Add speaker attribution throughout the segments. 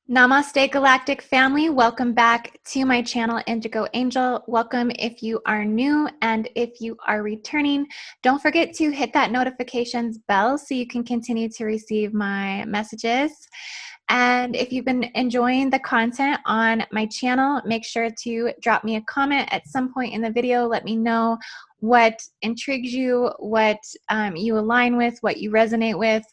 Speaker 1: Namaste Galactic family, welcome back to my channel IndigoAngel. Welcome if you are new, and if you are returning, don't forget to hit that notifications bell so you can continue to receive my messages. And if you've been enjoying the content on my channel, make sure to drop me a comment at some point in the video. Let me know what intrigues you, what you align with, what you resonate with.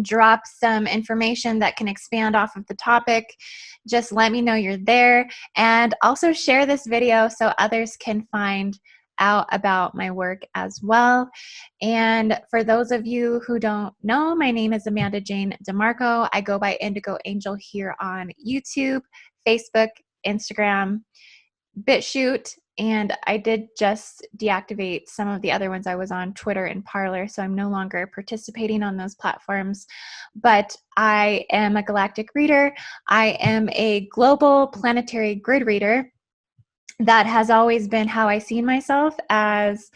Speaker 1: Drop some information that can expand off of the topic. Just let me know you're there, and also share this video so others can find out about my work as well. And for those of you who don't know, my name is Amanda Jane DeMarco. I go by IndigoAngel here on YouTube, Facebook, Instagram, BitChute, and I did just deactivate some of the other ones. I was on Twitter and Parler, so I'm no longer participating on those platforms. But I am a galactic reader. I am a global planetary grid reader. That has always been how I see myself, as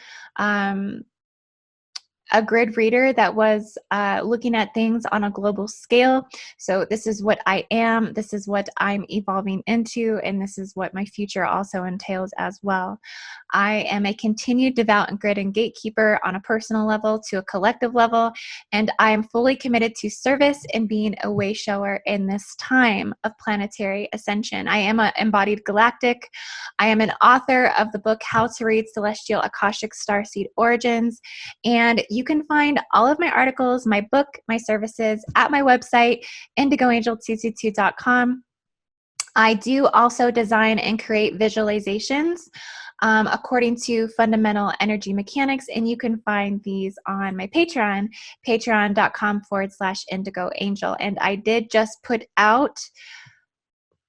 Speaker 1: a grid reader that was looking at things on a global scale. So this is what I am, this is what I'm evolving into, and this is what my future also entails as well. I am a continued devout grid and gatekeeper on a personal level to a collective level, and I am fully committed to service and being a way shower in this time of planetary ascension. I am an embodied galactic. I am an author of the book How to Read Celestial Akashic Starseed Origins, and you can find all of my articles, my book, my services at my website, IndigoAngel222.com. I do also design and create visualizations according to fundamental energy mechanics, and you can find these on my Patreon, patreon.com/IndigoAngel. And I did just put out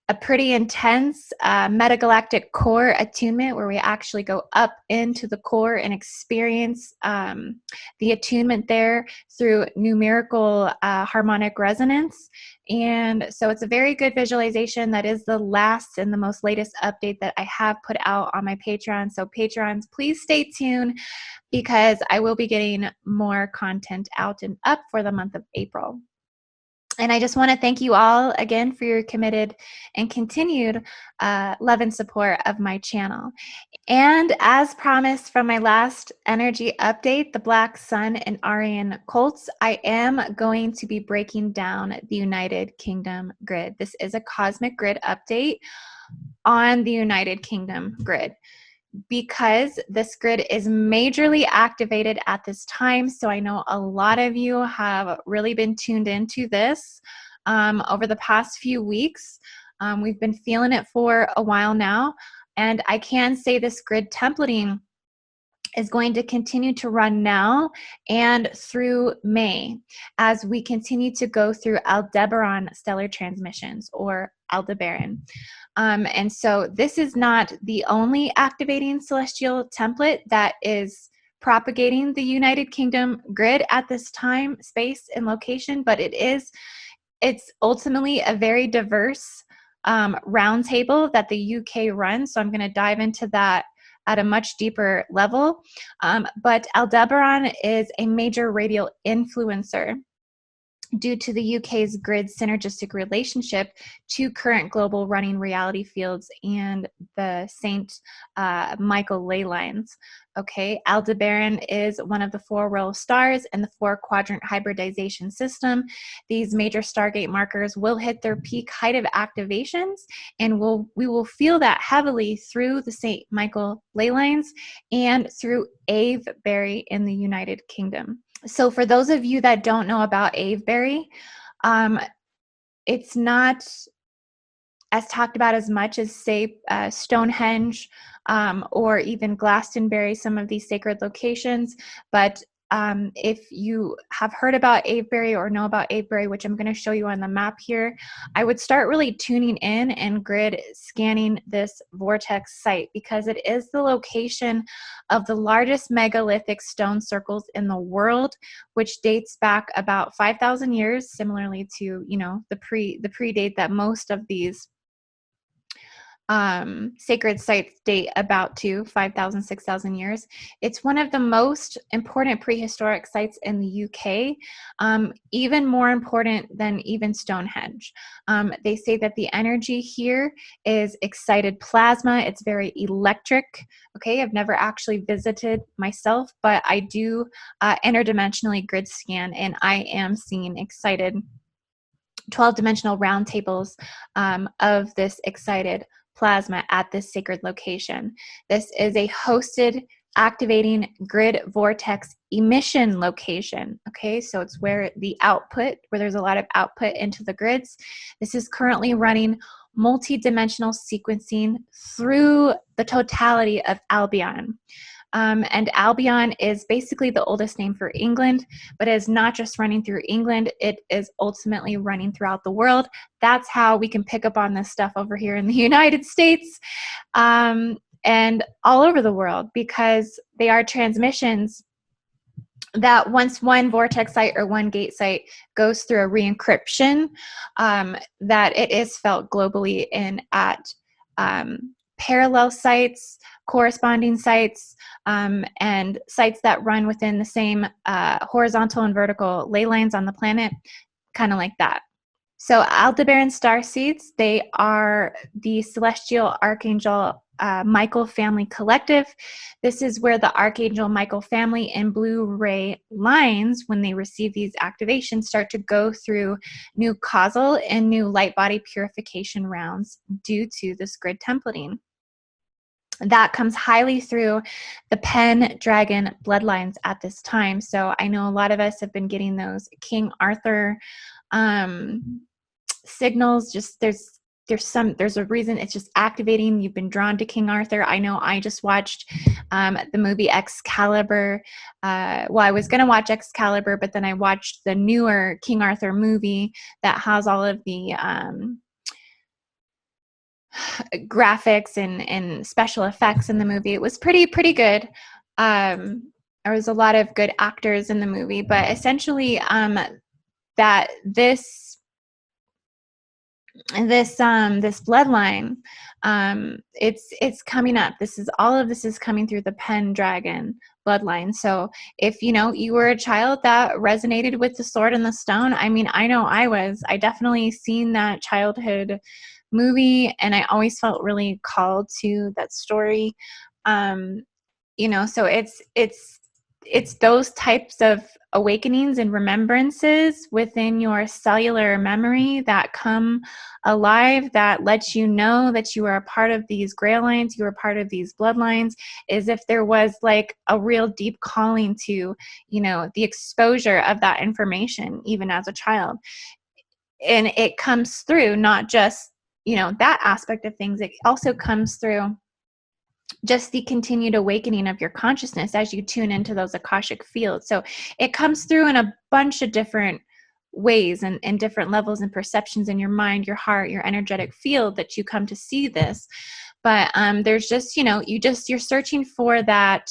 Speaker 1: a pretty intense metagalactic core attunement, where we actually go up into the core and experience the attunement there through numerical harmonic resonance. And so it's a very good visualization. That is the last and the most latest update that I have put out on my Patreon. So Patrons, please stay tuned, because I will be getting more content out and up for the month of April. And I just want to thank you all again for your committed and continued love and support of my channel. And as promised from my last energy update, the Black Sun and Aryan cults, I am going to be breaking down the United Kingdom grid. This is a cosmic grid update on the United Kingdom grid, because this grid is majorly activated at this time. So I know a lot of you have really been tuned into this over the past few weeks. We've been feeling it for a while now, and I can say this grid templating is going to continue to run now and through May, as we continue to go through Aldebaran stellar transmissions, or Aldebaran. And so this is not the only activating celestial template that is propagating the United Kingdom grid at this time, space, and location, but it's ultimately a very diverse roundtable that the UK runs. So I'm going to dive into that at a much deeper level. But Aldebaran is a major radial influencer due to the UK's grid synergistic relationship to current global running reality fields and the Saint Michael ley lines. Okay, Aldebaran is one of the 4 royal stars in the 4-quadrant hybridization system. These major stargate markers will hit their peak height of activations, and we will feel that heavily through the Saint Michael ley lines and through Avebury in the United Kingdom. So for those of you that don't know about Avebury, it's not as talked about as much as, say, Stonehenge or even Glastonbury, some of these sacred locations. But if you have heard about Avebury or know about Avebury, which I'm going to show you on the map here, I would start really tuning in and grid scanning this vortex site, because it is the location of the largest megalithic stone circles in the world, which dates back about 5,000 years, similarly to, you know, the predate that most of these sacred sites date about to 5,000, 6,000 years. It's one of the most important prehistoric sites in the UK, even more important than even Stonehenge. They say that the energy here is excited plasma. It's very electric. Okay, I've never actually visited myself, but I do interdimensionally grid scan, and I am seeing excited 12-dimensional round tables of this excited plasma at this sacred location. This is a hosted activating grid vortex emission location. Okay, so it's where there's a lot of output into the grids. This is currently running multi-dimensional sequencing through the totality of Albion. And Albion is basically the oldest name for England, but it is not just running through England, it is ultimately running throughout the world. That's how we can pick up on this stuff over here in the United States and all over the world, because they are transmissions that once one vortex site or one gate site goes through a re-encryption, that it is felt globally and at parallel sites, corresponding sites, and sites that run within the same horizontal and vertical ley lines on the planet, kind of like that. So Aldebaran Starseeds, they are the celestial archangel Michael family collective. This is where the archangel Michael family and blue ray lines, when they receive these activations, start to go through new causal and new light body purification rounds due to this grid templating. That comes highly through the Pendragon bloodlines at this time. So I know a lot of us have been getting those King Arthur signals. Just there's a reason it's just activating. You've been drawn to King Arthur. I know I just watched the movie Excalibur. Well, I was going to watch Excalibur, but then I watched the newer King Arthur movie that has all of the graphics and special effects in the movie. It was pretty good. There was a lot of good actors in the movie, but essentially that this bloodline, it's coming up. All of this is coming through the Pendragon bloodline. So if you were a child that resonated with the sword and the stone, I mean, I know I definitely seen that childhood movie, and I always felt really called to that story. So it's those types of awakenings and remembrances within your cellular memory that come alive, that lets you know that you are a part of these grail lines, you are part of these bloodlines, as if there was like a real deep calling to, the exposure of that information, even as a child. And it comes through not just, that aspect of things. It also comes through just the continued awakening of your consciousness as you tune into those akashic fields. So it comes through in a bunch of different ways and different levels and perceptions in your mind, your heart, your energetic field that you come to see this. But there's just, you're searching for that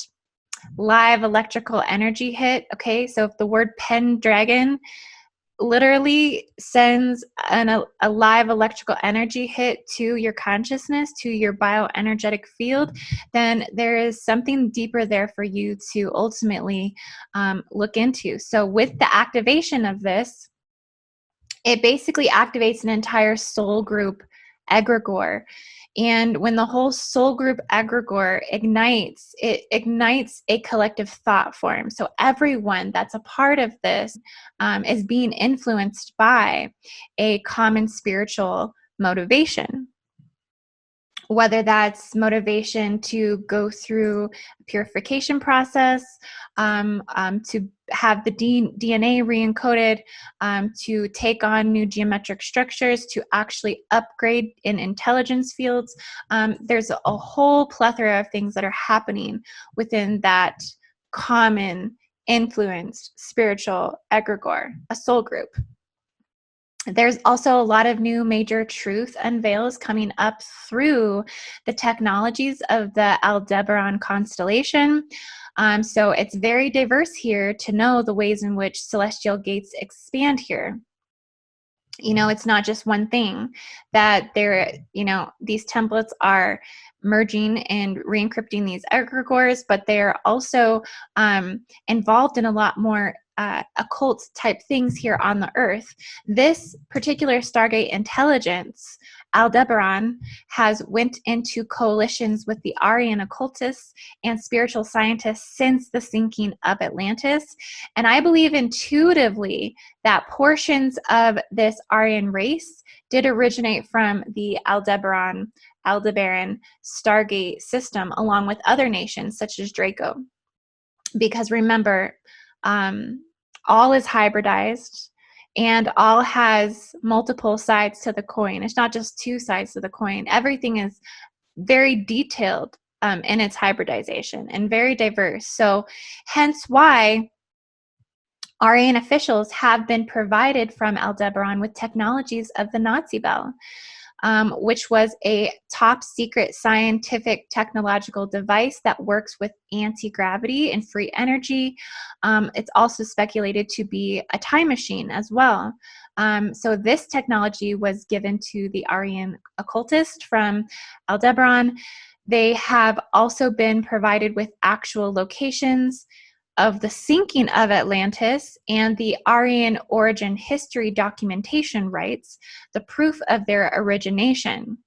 Speaker 1: live electrical energy hit. Okay. So if the word Pendragon literally sends a live electrical energy hit to your consciousness, to your bioenergetic field, then there is something deeper there for you to ultimately look into. So with the activation of this, it basically activates an entire soul group egregore. And when the whole soul group egregore ignites, it ignites a collective thought form. So everyone that's a part of this is being influenced by a common spiritual motivation. Whether that's motivation to go through a purification process, to have the DNA re-encoded, to take on new geometric structures, to actually upgrade in intelligence fields. There's a whole plethora of things that are happening within that common influenced spiritual egregore, a soul group. There's also a lot of new major truth unveils coming up through the technologies of the Aldebaran constellation. So it's very diverse here to know the ways in which celestial gates expand here. You know, it's not just one thing, that they're, you know, these templates are merging and re-encrypting these egregores, but they're also involved in a lot more occult type things here on the earth. This particular Stargate intelligence, Aldebaran, has went into coalitions with the Aryan occultists and spiritual scientists since the sinking of Atlantis. And I believe intuitively that portions of this Aryan race did originate from the Aldebaran Stargate system, along with other nations such as Draco. Because remember, all is hybridized and all has multiple sides to the coin. It's not just two sides to the coin. Everything is very detailed in its hybridization and very diverse. So hence why Aryan officials have been provided from Aldebaran with technologies of the Nazi Bell, which was a top secret scientific technological device that works with anti-gravity and free energy. It's also speculated to be a time machine as well. So this technology was given to the Aryan occultist from Aldebaran. They have also been provided with actual locations of the sinking of Atlantis and the Aryan origin history documentation rights, the proof of their origination.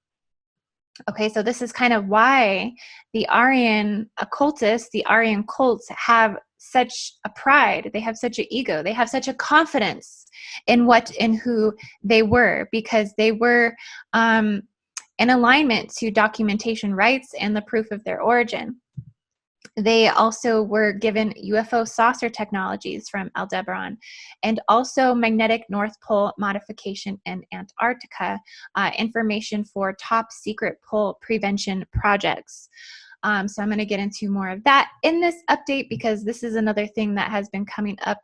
Speaker 1: Okay, so this is kind of why the Aryan occultists, the Aryan cults, have such a pride, they have such an ego, they have such a confidence in what and who they were, because they were in alignment to documentation rights and the proof of their origin. They also were given UFO saucer technologies from Aldebaran, and also magnetic North Pole modification in Antarctica, information for top secret pole prevention projects. So I'm going to get into more of that in this update, because this is another thing that has been coming up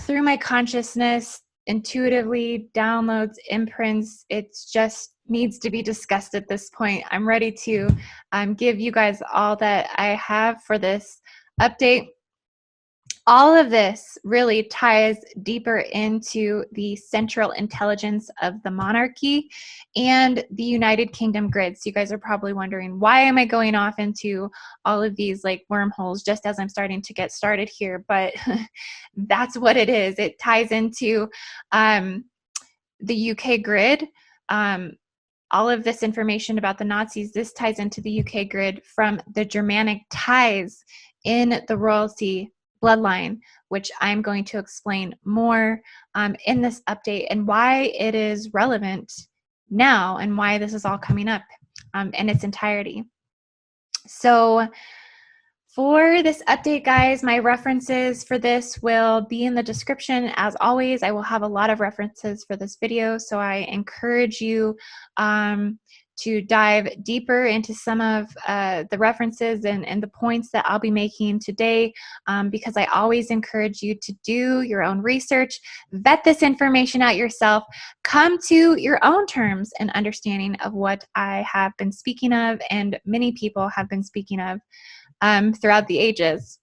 Speaker 1: through my consciousness, intuitively, downloads, imprints. It's just needs to be discussed at this point. I'm ready to give you guys all that I have for this update. All of this really ties deeper into the central intelligence of the monarchy and the United Kingdom grid. So you guys are probably wondering, why am I going off into all of these like wormholes just as I'm starting to get started here? But that's what it is. It ties into the UK grid. All of this information about the Nazis, this ties into the UK grid from the Germanic ties in the royalty bloodline, which I'm going to explain more in this update, and why it is relevant now and why this is all coming up in its entirety. So for this update, guys, my references for this will be in the description. As always, I will have a lot of references for this video, so I encourage you to dive deeper into some of the references and the points that I'll be making today, because I always encourage you to do your own research, vet this information out yourself, come to your own terms and understanding of what I have been speaking of and many people have been speaking of throughout the ages.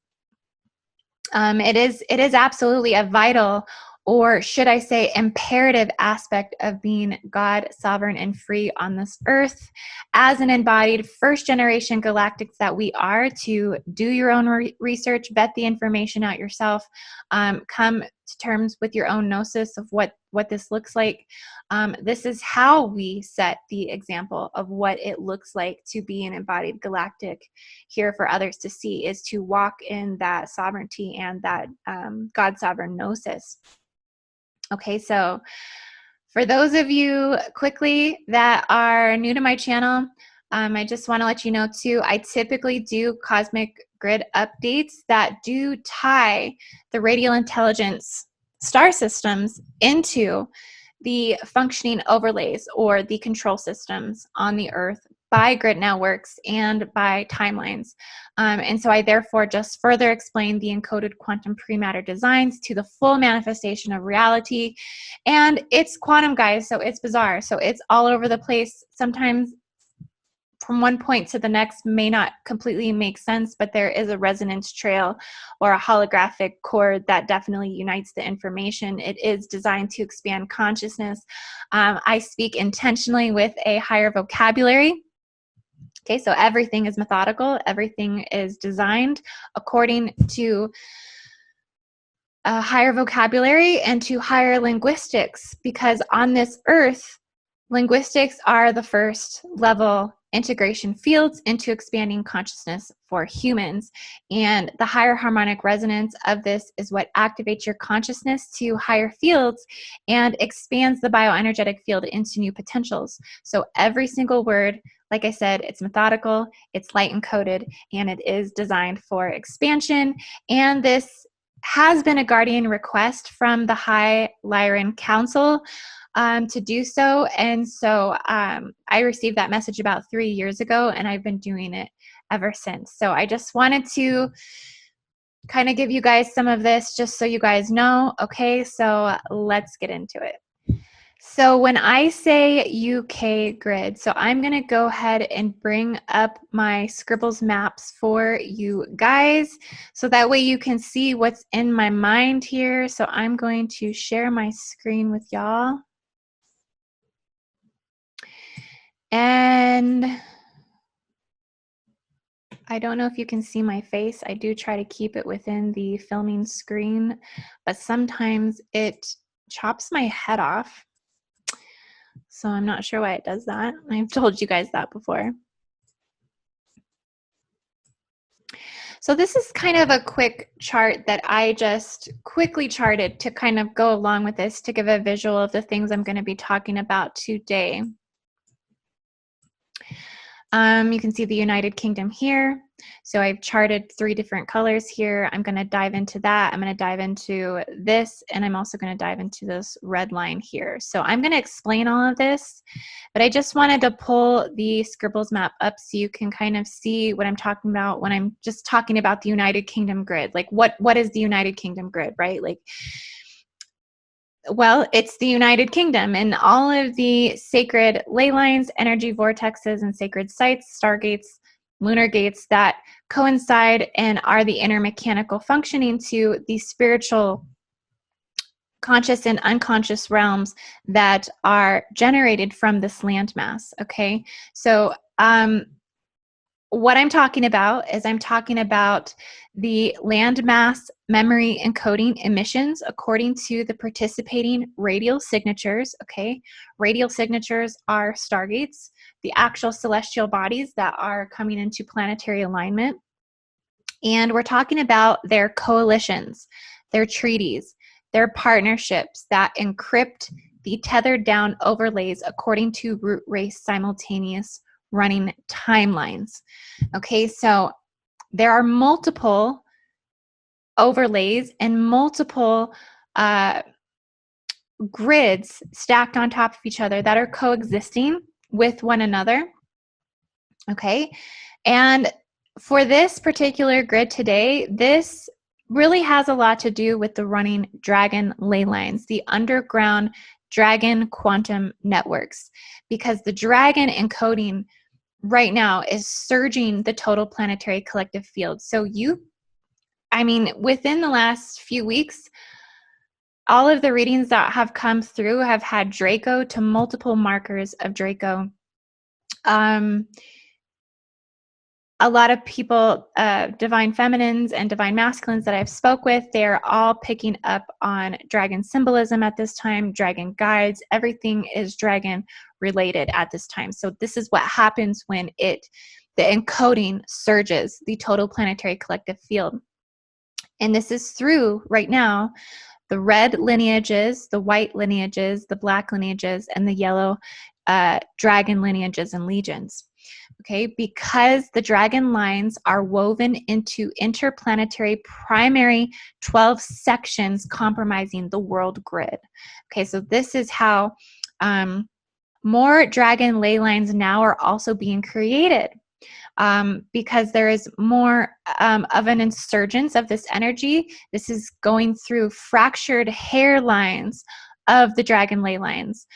Speaker 1: It is absolutely a vital, or should I say imperative, aspect of being God, sovereign, and free on this earth as an embodied first generation galactics that we are, to do your own research, vet the information out yourself, come to terms with your own gnosis of what this looks like. This is how we set the example of what it looks like to be an embodied galactic here for others to see, is to walk in that sovereignty and that God sovereign gnosis. Okay, so for those of you quickly that are new to my channel, I just want to let you know too, I typically do cosmic grid updates that do tie the radial intelligence star systems into the functioning overlays or the control systems on the earth by grid networks and by timelines. And so I therefore just further explain the encoded quantum pre-matter designs to the full manifestation of reality. And it's quantum, guys, so it's bizarre. So it's all over the place. Sometimes from one point to the next may not completely make sense, but there is a resonance trail or a holographic cord that definitely unites the information. It is designed to expand consciousness. I speak intentionally with a higher vocabulary. Okay, so everything is methodical. Everything is designed according to a higher vocabulary and to higher linguistics, because on this earth, linguistics are the first level integration fields into expanding consciousness for humans. And the higher harmonic resonance of this is what activates your consciousness to higher fields and expands the bioenergetic field into new potentials. So every single word, like I said, it's methodical, it's light encoded, and it is designed for expansion. And this has been a guardian request from the High Lyran Council to do so. And so I received that message about 3 years ago, and I've been doing it ever since. So I just wanted to kind of give you guys some of this just so you guys know. Okay, so let's get into it. So when I say UK grid, so I'm going to go ahead and bring up my Scribbles maps for you guys, so that way you can see what's in my mind here. So I'm going to share my screen with y'all. And I don't know if you can see my face. I do try to keep it within the filming screen, but sometimes it chops my head off. So I'm not sure why it does that. I've told you guys that before. So this is kind of a quick chart that I just quickly charted to kind of go along with this, to give a visual of the things I'm going to be talking about today. You can see the United Kingdom here. So I've charted 3 different colors here. I'm going to dive into that. I'm going to dive into this, and I'm also going to dive into this red line here. So I'm going to explain all of this, but I just wanted to pull the Scribbles map up so you can kind of see what I'm talking about when I'm just talking about the United Kingdom grid. Like what is the United Kingdom grid, right? Like, well, it's the United Kingdom and all of the sacred ley lines, energy vortexes, and sacred sites, stargates, lunar gates that coincide and are the inner mechanical functioning to the spiritual, conscious and unconscious realms that are generated from this landmass. Okay, so what I'm talking about is I'm talking about the landmass memory encoding emissions according to the participating radial signatures. Okay, radial signatures are stargates, the actual celestial bodies that are coming into planetary alignment. And we're talking about their coalitions, their treaties, their partnerships that encrypt the tethered down overlays according to root race simultaneous running timelines. Okay, so there are multiple overlays and multiple grids stacked on top of each other that are coexisting with one another. Okay, and for this particular grid today, this really has a lot to do with the running dragon ley lines, the underground dragon quantum networks, because the dragon encoding right now is surging the total planetary collective field. So within the last few weeks, all of the readings that have come through have had Draco to multiple markers of Draco. A lot of people, divine feminines and divine masculines that I've spoke with, they're all picking up on dragon symbolism at this time, dragon guides, everything is dragon related at this time. So this is what happens when the encoding surges the total planetary collective field. And this is through, right now, the red lineages, the white lineages, the black lineages, and the yellow dragon lineages and legions. Okay, because the dragon lines are woven into interplanetary primary 12 sections comprising the world grid. Okay, so this is how more dragon ley lines now are also being created. Because there is more of an insurgence of this energy. This is going through fractured hairlines of the dragon ley lines.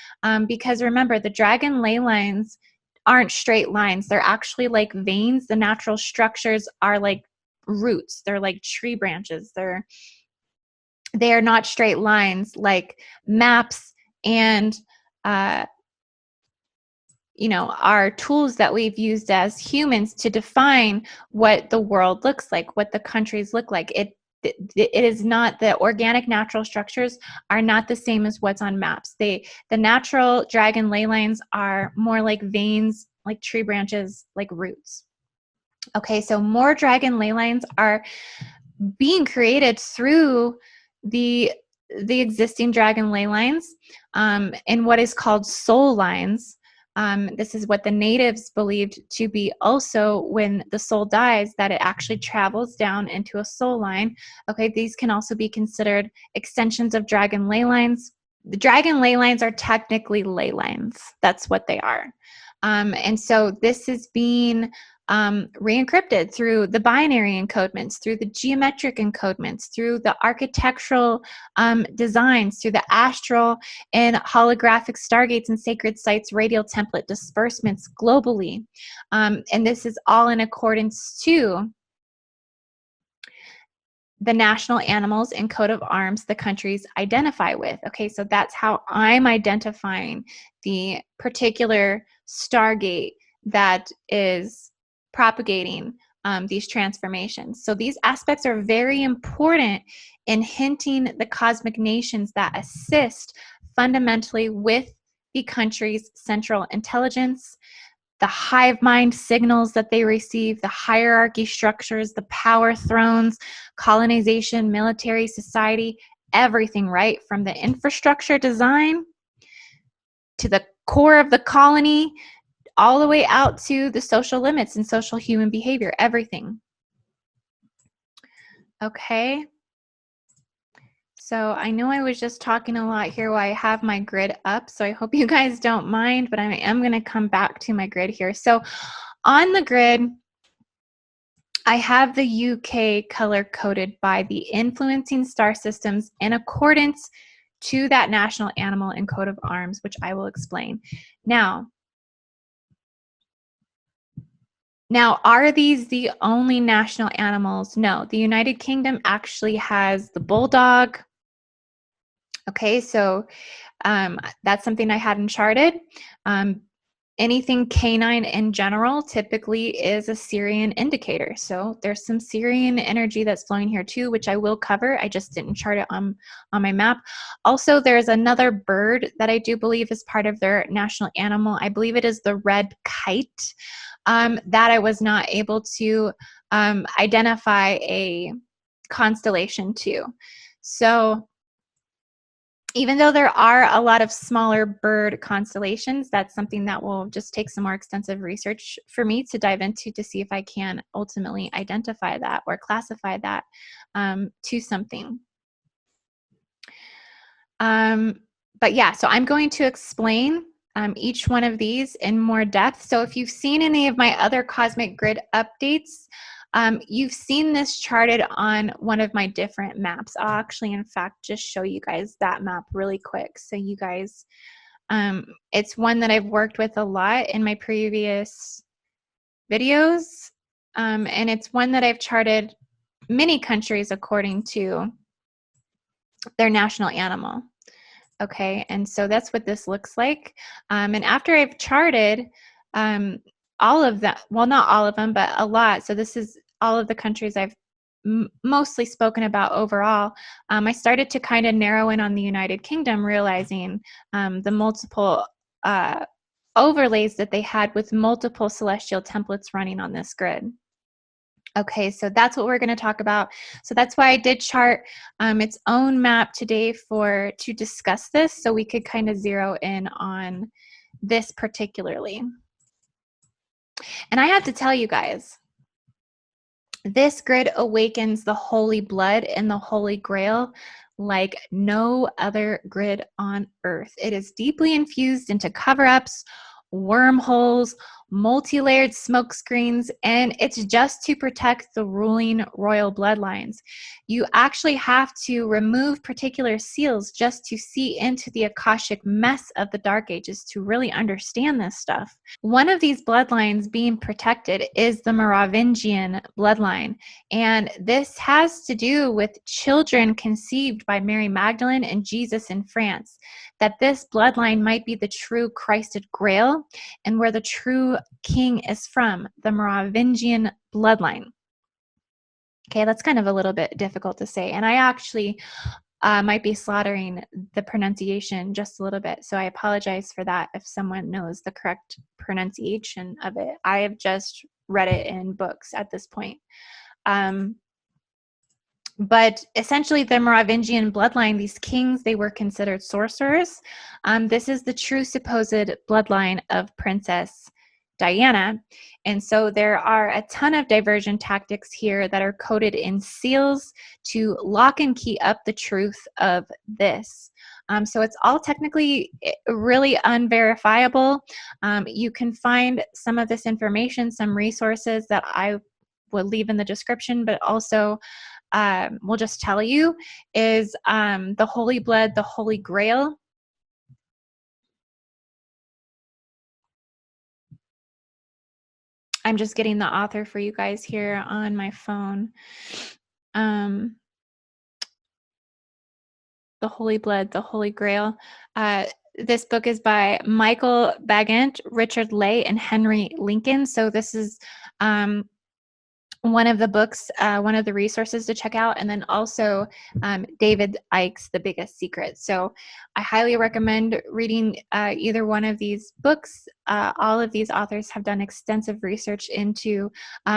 Speaker 1: Because remember, the dragon ley lines aren't straight lines. They're actually like veins. The natural structures are like roots. They're like tree branches. They are not straight lines like maps and our tools that we've used as humans to define what the world looks like, what the countries look like. It is not, the organic natural structures are not the same as what's on maps. The natural dragon ley lines are more like veins, like tree branches, like roots. Okay, so more dragon ley lines are being created through the existing dragon ley lines in what is called soul lines. This is what the natives believed to be also when the soul dies, that it actually travels down into a soul line. Okay, these can also be considered extensions of dragon ley lines. The dragon ley lines are technically ley lines. That's what they are. And so this is being re-encrypted through the binary encodements, through the geometric encodements, through the architectural designs, through the astral and holographic stargates and sacred sites, radial template disbursements globally. And this is all in accordance to the national animals and coat of arms the countries identify with. Okay, so that's how I'm identifying the particular stargate that is propagating these transformations. So these aspects are very important in hinting the cosmic nations that assist fundamentally with the country's central intelligence, the hive mind signals that they receive, the hierarchy structures, the power thrones, colonization, military, society, everything, right? From the infrastructure design to the core of the colony, all the way out to the social limits and social human behavior, everything. Okay. So I know I was just talking a lot here while I have my grid up, so I hope you guys don't mind, but I am going to come back to my grid here. So on the grid, I have the UK color-coded by the influencing star systems in accordance to that national animal and coat of arms, which I will explain. Now, are these the only national animals? No, the United Kingdom actually has the bulldog. Okay, so that's something I hadn't charted. Anything canine in general typically is a Syrian indicator. So there's some Syrian energy that's flowing here too, which I will cover. I just didn't chart it on my map. Also, there's another bird that I do believe is part of their national animal. I believe it is the red kite. That I was not able to identify a constellation to. So even though there are a lot of smaller bird constellations, that's something that will just take some more extensive research for me to dive into to see if I can ultimately identify that or classify that to something. But yeah, so I'm going to explain each one of these in more depth. So if you've seen any of my other cosmic grid updates, you've seen this charted on one of my different maps. I'll actually, in fact, just show you guys that map really quick. So you guys, it's one that I've worked with a lot in my previous videos. And it's one that I've charted many countries according to their national animal. Okay, and so that's what this looks like. And after I've charted all of that, well, not all of them, but a lot. So this is all of the countries I've mostly spoken about overall. I started to kind of narrow in on the United Kingdom, realizing the multiple overlays that they had with multiple celestial templates running on this grid. Okay, so that's what we're going to talk about. So that's why I did chart its own map today to discuss this, so we could kind of zero in on this particularly. And I have to tell you guys, this grid awakens the holy blood and the holy grail like no other grid on earth. It is deeply infused into cover-ups, wormholes, multi-layered smoke screens, and it's just to protect the ruling royal bloodlines. You actually have to remove particular seals just to see into the akashic mess of the Dark Ages to really understand this stuff. One of these bloodlines being protected is the Maravinjian Bloodline, and this has to do with children conceived by Mary Magdelene and Jesus in France, that this bloodline might be the true Christed grail and where the true king is from, the Merovingian Bloodline. Okay, that's kind of a little bit difficult to say, and I actually might be slaughtering the pronunciation just a little bit, so I apologize for that if someone knows the correct pronunciation of it. I have just read it in books at this point. But essentially, the Merovingian bloodline, these kings, they were considered sorcerers. This is the true supposed bloodline of Princess Diana. And so there are a ton of diversion tactics here that are coded in seals to lock and key up the truth of this. So it's all technically really unverifiable. You can find some of this information, some resources that I will leave in the description, but also we'll just tell you, is the Holy Blood, the Holy Grail. I'm just getting the author for you guys here on my phone. The Holy Blood, the Holy Grail. This book is by Michael Bagant, Richard Lay, and Henry Lincoln. So this is one of the books, one of the resources to check out, and then also David Icke's The Biggest Secret. So I highly recommend reading either one of these books. All of these authors have done extensive research into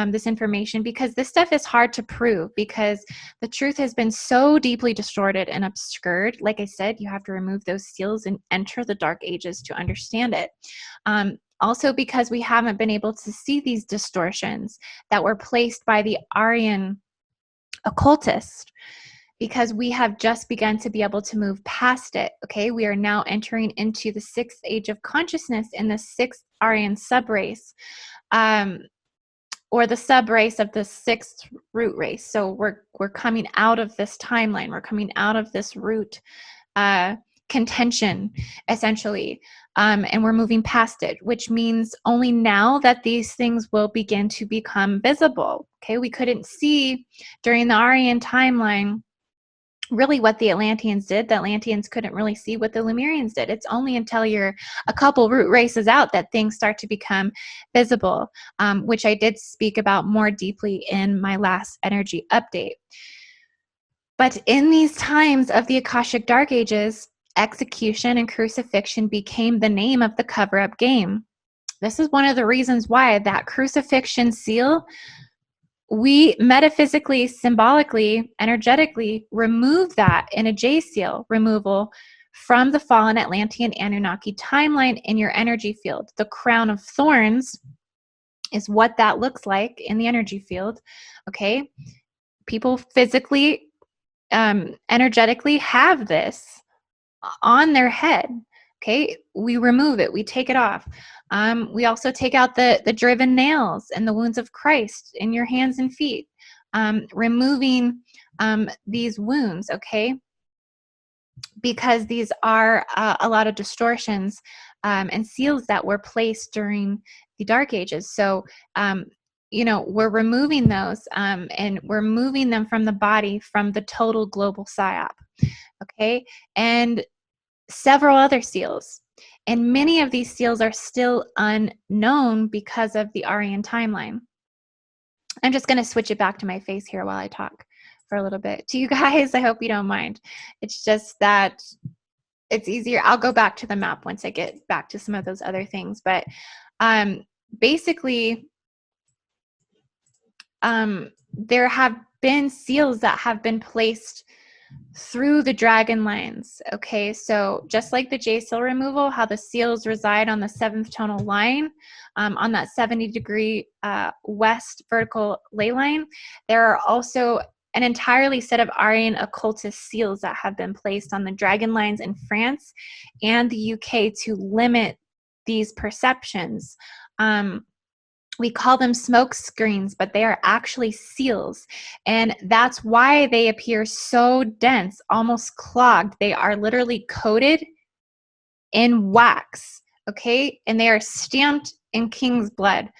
Speaker 1: this information, because this stuff is hard to prove, because the truth has been so deeply distorted and obscured. Like I said, you have to remove those seals and enter the Dark Ages to understand it. Also, because we haven't been able to see these distortions that were placed by the Aryan occultist, because we have just begun to be able to move past it. Okay, we are now entering into the 6th age of consciousness in the 6th Aryan subrace, or the subrace of the 6th root race. So we're coming out of this timeline. We're coming out of this root contention, essentially, and we're moving past it, which means only now that these things will begin to become visible. Okay, we couldn't see during the Aryan timeline really what the Atlanteans did. The Atlanteans couldn't really see what the Lemurians did. It's only until you're a couple root races out that things start to become visible, which I did speak about more deeply in my last energy update. But in these times of the Akashic Dark Ages, execution and crucifixion became the name of the cover-up game. This is one of the reasons why that crucifixion seal, we metaphysically, symbolically, energetically remove that in a J seal removal from the fallen Atlantean Anunnaki timeline in your energy field. The crown of thorns is what that looks like in the energy field. Okay, people physically, energetically have this on their head. Okay, we remove it, we take it off. We also take out the driven nails and the wounds of Christ in your hands and feet, removing these wounds, okay, because these are a lot of distortions and seals that were placed during the Dark Ages. So you know, we're removing those and we're moving them from the body, from the total global psyop. Okay, and several other seals. And many of these seals are still unknown because of the Aryan timeline. I'm just going to switch it back to my face here while I talk for a little bit to you guys. I hope you don't mind. It's just that it's easier. I'll go back to the map once I get back to some of those other things. But basically, there have been seals that have been placed through the dragon lines. Okay, so just like the J seal removal, how the seals reside on the 7th tonal line, on that 70-degree west vertical ley line, there are also an entirely set of Aryan occultist seals that have been placed on the dragon lines in France and the UK to limit these perceptions we call them smoke screens, but they are actually seals. And that's why they appear so dense, almost clogged. They are literally coated in wax, okay? And they are stamped in king's blood.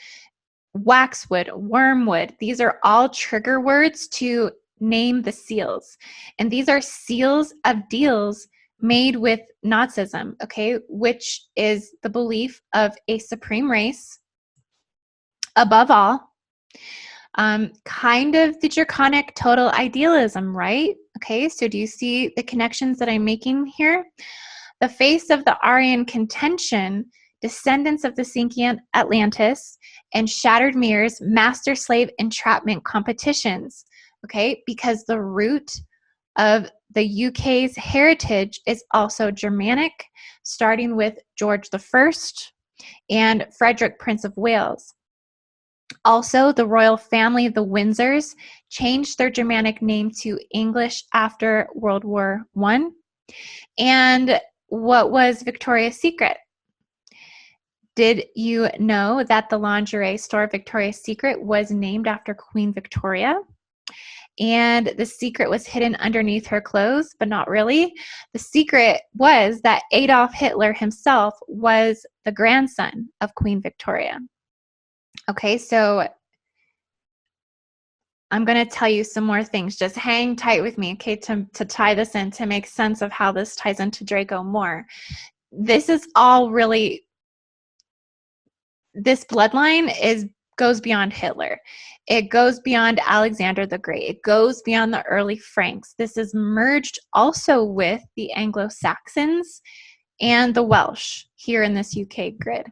Speaker 1: Waxwood, wormwood, these are all trigger words to name the seals. And these are seals of deals made with Nazism, okay? Which is the belief of a supreme race above all, kind of the draconic total idealism, right? Okay, so do you see the connections that I'm making here? The face of the Aryan contention, descendants of the sinking Atlantis, and shattered mirrors, master-slave entrapment competitions, okay? Because the root of the UK's heritage is also Germanic, starting with George I and Frederick, Prince of Wales. Also, the royal family of the Windsors changed their Germanic name to English after World War I. And what was Victoria's Secret? Did you know that the lingerie store Victoria's Secret was named after Queen Victoria? And the secret was hidden underneath her clothes, but not really. The secret was that Adolf Hitler himself was the grandson of Queen Victoria. Okay, so I'm going to tell you some more things. Just hang tight with me, okay, to tie this in, to make sense of how this ties into Draco more. This is all really, this bloodline goes beyond Hitler. It goes beyond Alexander the Great. It goes beyond the early Franks. This is merged also with the Anglo-Saxons and the Welsh here in this UK grid.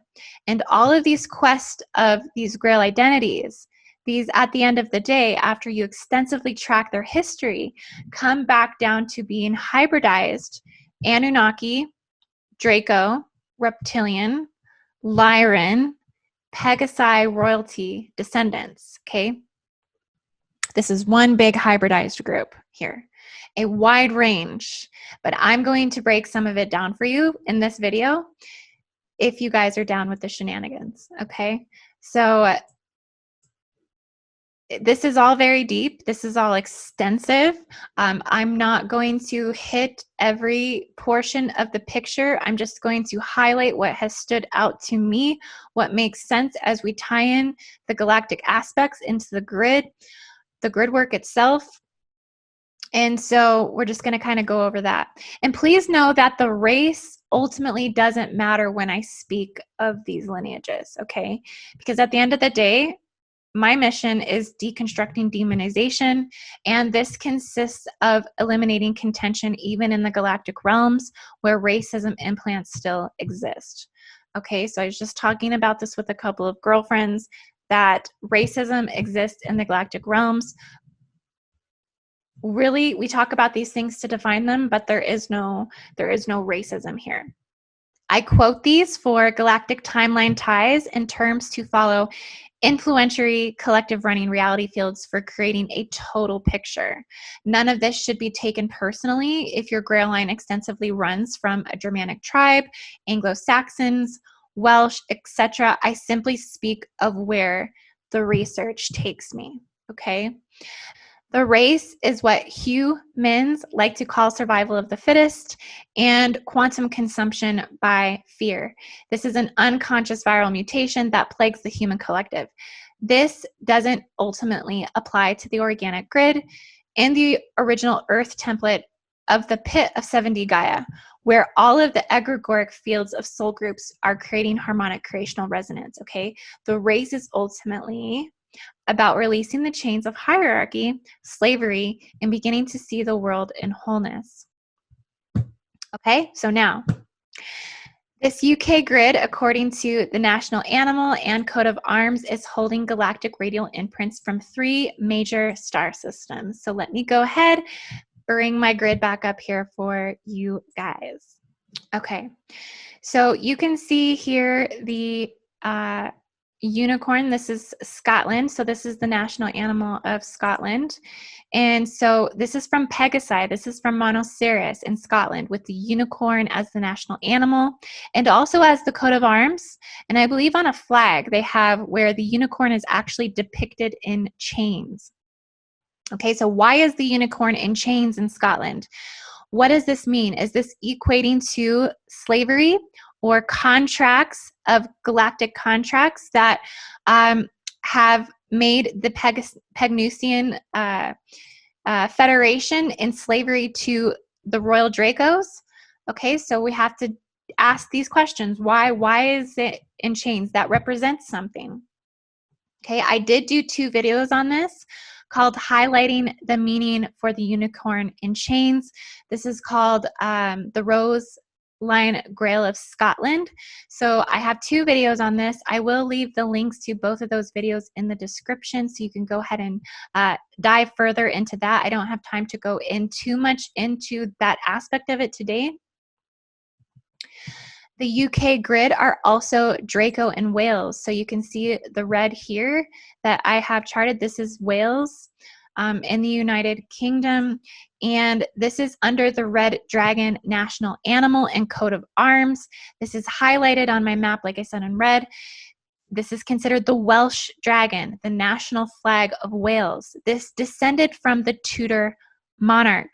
Speaker 1: And all of these quests of these Grail identities, these, at the end of the day, after you extensively track their history, come back down to being hybridized Anunnaki, Draco, Reptilian, Lyran, Pegasi royalty descendants, okay? This is one big hybridized group here, a wide range, but I'm going to break some of it down for you in this video if you guys are down with the shenanigans, okay? So this is all very deep. This is all extensive. I'm not going to hit every portion of the picture. I'm just going to highlight what has stood out to me, what makes sense as we tie in the galactic aspects into the grid work itself. And so we're just going to kind of go over that. And please know that the race ultimately doesn't matter when I speak of these lineages, okay? Because at the end of the day, my mission is deconstructing demonization, and this consists of eliminating contention even in the galactic realms where racism implants still exist. Okay, so I was just talking about this with a couple of girlfriends, that racism exists in the galactic realms. Really, we talk about these things to define them, but there is no racism here. I quote these for galactic timeline ties in terms to follow influential collective running reality fields for creating a total picture. None of this should be taken personally if your Grail line extensively runs from a Germanic tribe, Anglo-Saxons, Welsh, etc. I simply speak of where the research takes me, okay? The race is what humans like to call survival of the fittest and quantum consumption by fear. This is an unconscious viral mutation that plagues the human collective. This doesn't ultimately apply to the organic grid and the original Earth template of the pit of 7D Gaia, where all of the egregoric fields of soul groups are creating harmonic creational resonance, okay? The race is ultimately about releasing the chains of hierarchy, slavery, and beginning to see the world in wholeness. Okay, so now, this UK grid, according to the National Animal and Coat of Arms, is holding galactic radial imprints from 3 major star systems. So let me go ahead, bring my grid back up here for you guys. Okay, so you can see here the unicorn. This is Scotland. So this is the national animal of Scotland. And so this is from Pegasi. This is from Monoceros in Scotland, with the unicorn as the national animal and also as the coat of arms. And I believe on a flag they have where the unicorn is actually depicted in chains. Okay, so why is the unicorn in chains in Scotland? What does this mean? Is this equating to slavery or contracts of galactic contracts that have made the Pegnusian Federation in slavery to the Royal Dracos? Okay, so we have to ask these questions. Why is it in chains? That represents something. Okay, I did do 2 videos on this called Highlighting the Meaning for the Unicorn in Chains. This is called the Rose Line Grail of Scotland. So I have 2 videos on this. I will leave the links to both of those videos in the description so you can go ahead and dive further into that. I don't have time to go in too much into that aspect of it today. The UK grid are also Draco and Wales. So you can see the red here that I have charted. This is Wales in the United Kingdom. And this is under the Red Dragon national animal and coat of arms. This is highlighted on my map, like I said, in red. This is considered the Welsh Dragon, the national flag of Wales. This descended from the Tudor monarch.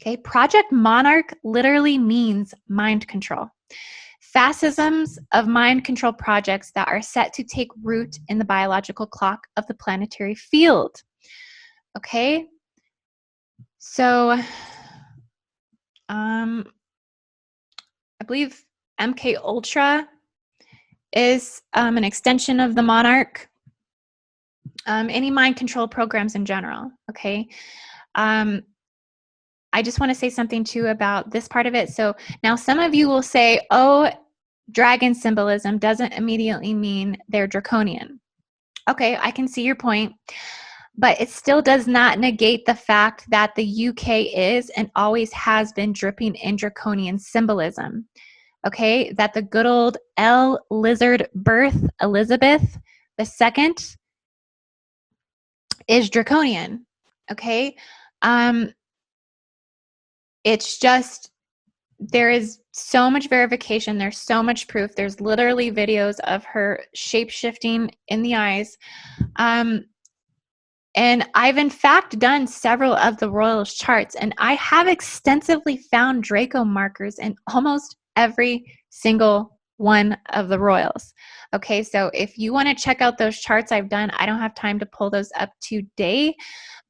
Speaker 1: Okay, Project Monarch literally means mind control. Fascisms of mind control projects that are set to take root in the biological clock of the planetary field. Okay, so I believe MK Ultra is an extension of the Monarch. Any mind control programs in general. Okay. I just want to say something too about this part of it. So now some of you will say, oh, dragon symbolism doesn't immediately mean they're draconian. Okay, I can see your point, but it still does not negate the fact that the UK is and always has been dripping in draconian symbolism. Okay, that the good old L lizard birth Elizabeth II is draconian. Okay, it's just, there is so much verification. There's so much proof. There's literally videos of her shape-shifting in the eyes. And I've in fact done several of the royals charts, and I have extensively found Draco markers in almost every single one of the royals. Okay, so if you want to check out those charts I've done, I don't have time to pull those up today,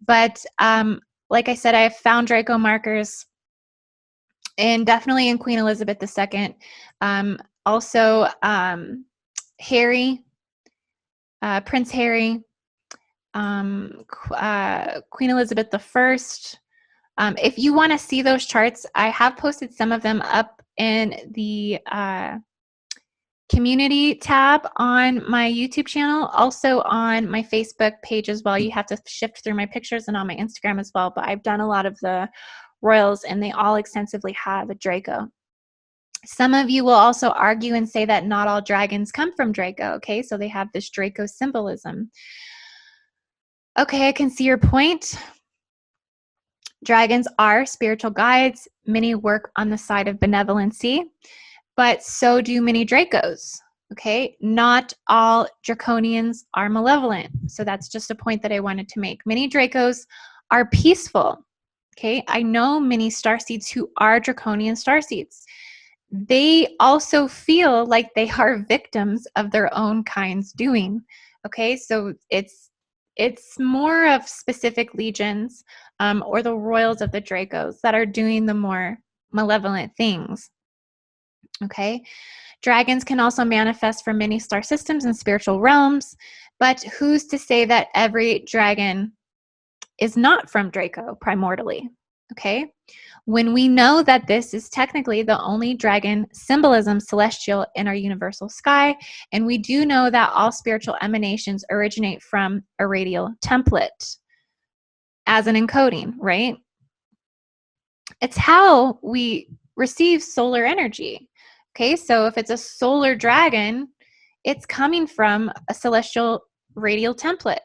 Speaker 1: but like I said, I have found Draco markers and definitely in Queen Elizabeth II. Also, Harry, Prince Harry, Queen Elizabeth I. If you want to see those charts, I have posted some of them up in the community tab on my YouTube channel, also on my Facebook page as well. You have to shift through my pictures, and on my Instagram as well, but I've done a lot of the royals and they all extensively have a Draco. Some of you will also argue and say that not all dragons come from Draco, okay? So they have this Draco symbolism. Okay, I can see your point. Dragons are spiritual guides. Many work on the side of benevolency, but so do many Dracos, okay? Not all Draconians are malevolent. So that's just a point that I wanted to make. Many Dracos are peaceful. Okay, I know many starseeds who are draconian starseeds. They also feel like they are victims of their own kind's doing. Okay, so it's more of specific legions or the royals of the Dracos that are doing the more malevolent things. Okay, dragons can also manifest from many star systems and spiritual realms, but who's to say that every dragon is not from Draco primordially? Okay, when we know that this is technically the only dragon symbolism celestial in our universal sky, and we do know that all spiritual emanations originate from a radial template as an encoding, right? It's how we receive solar energy. Okay, so if it's a solar dragon, it's coming from a celestial radial template.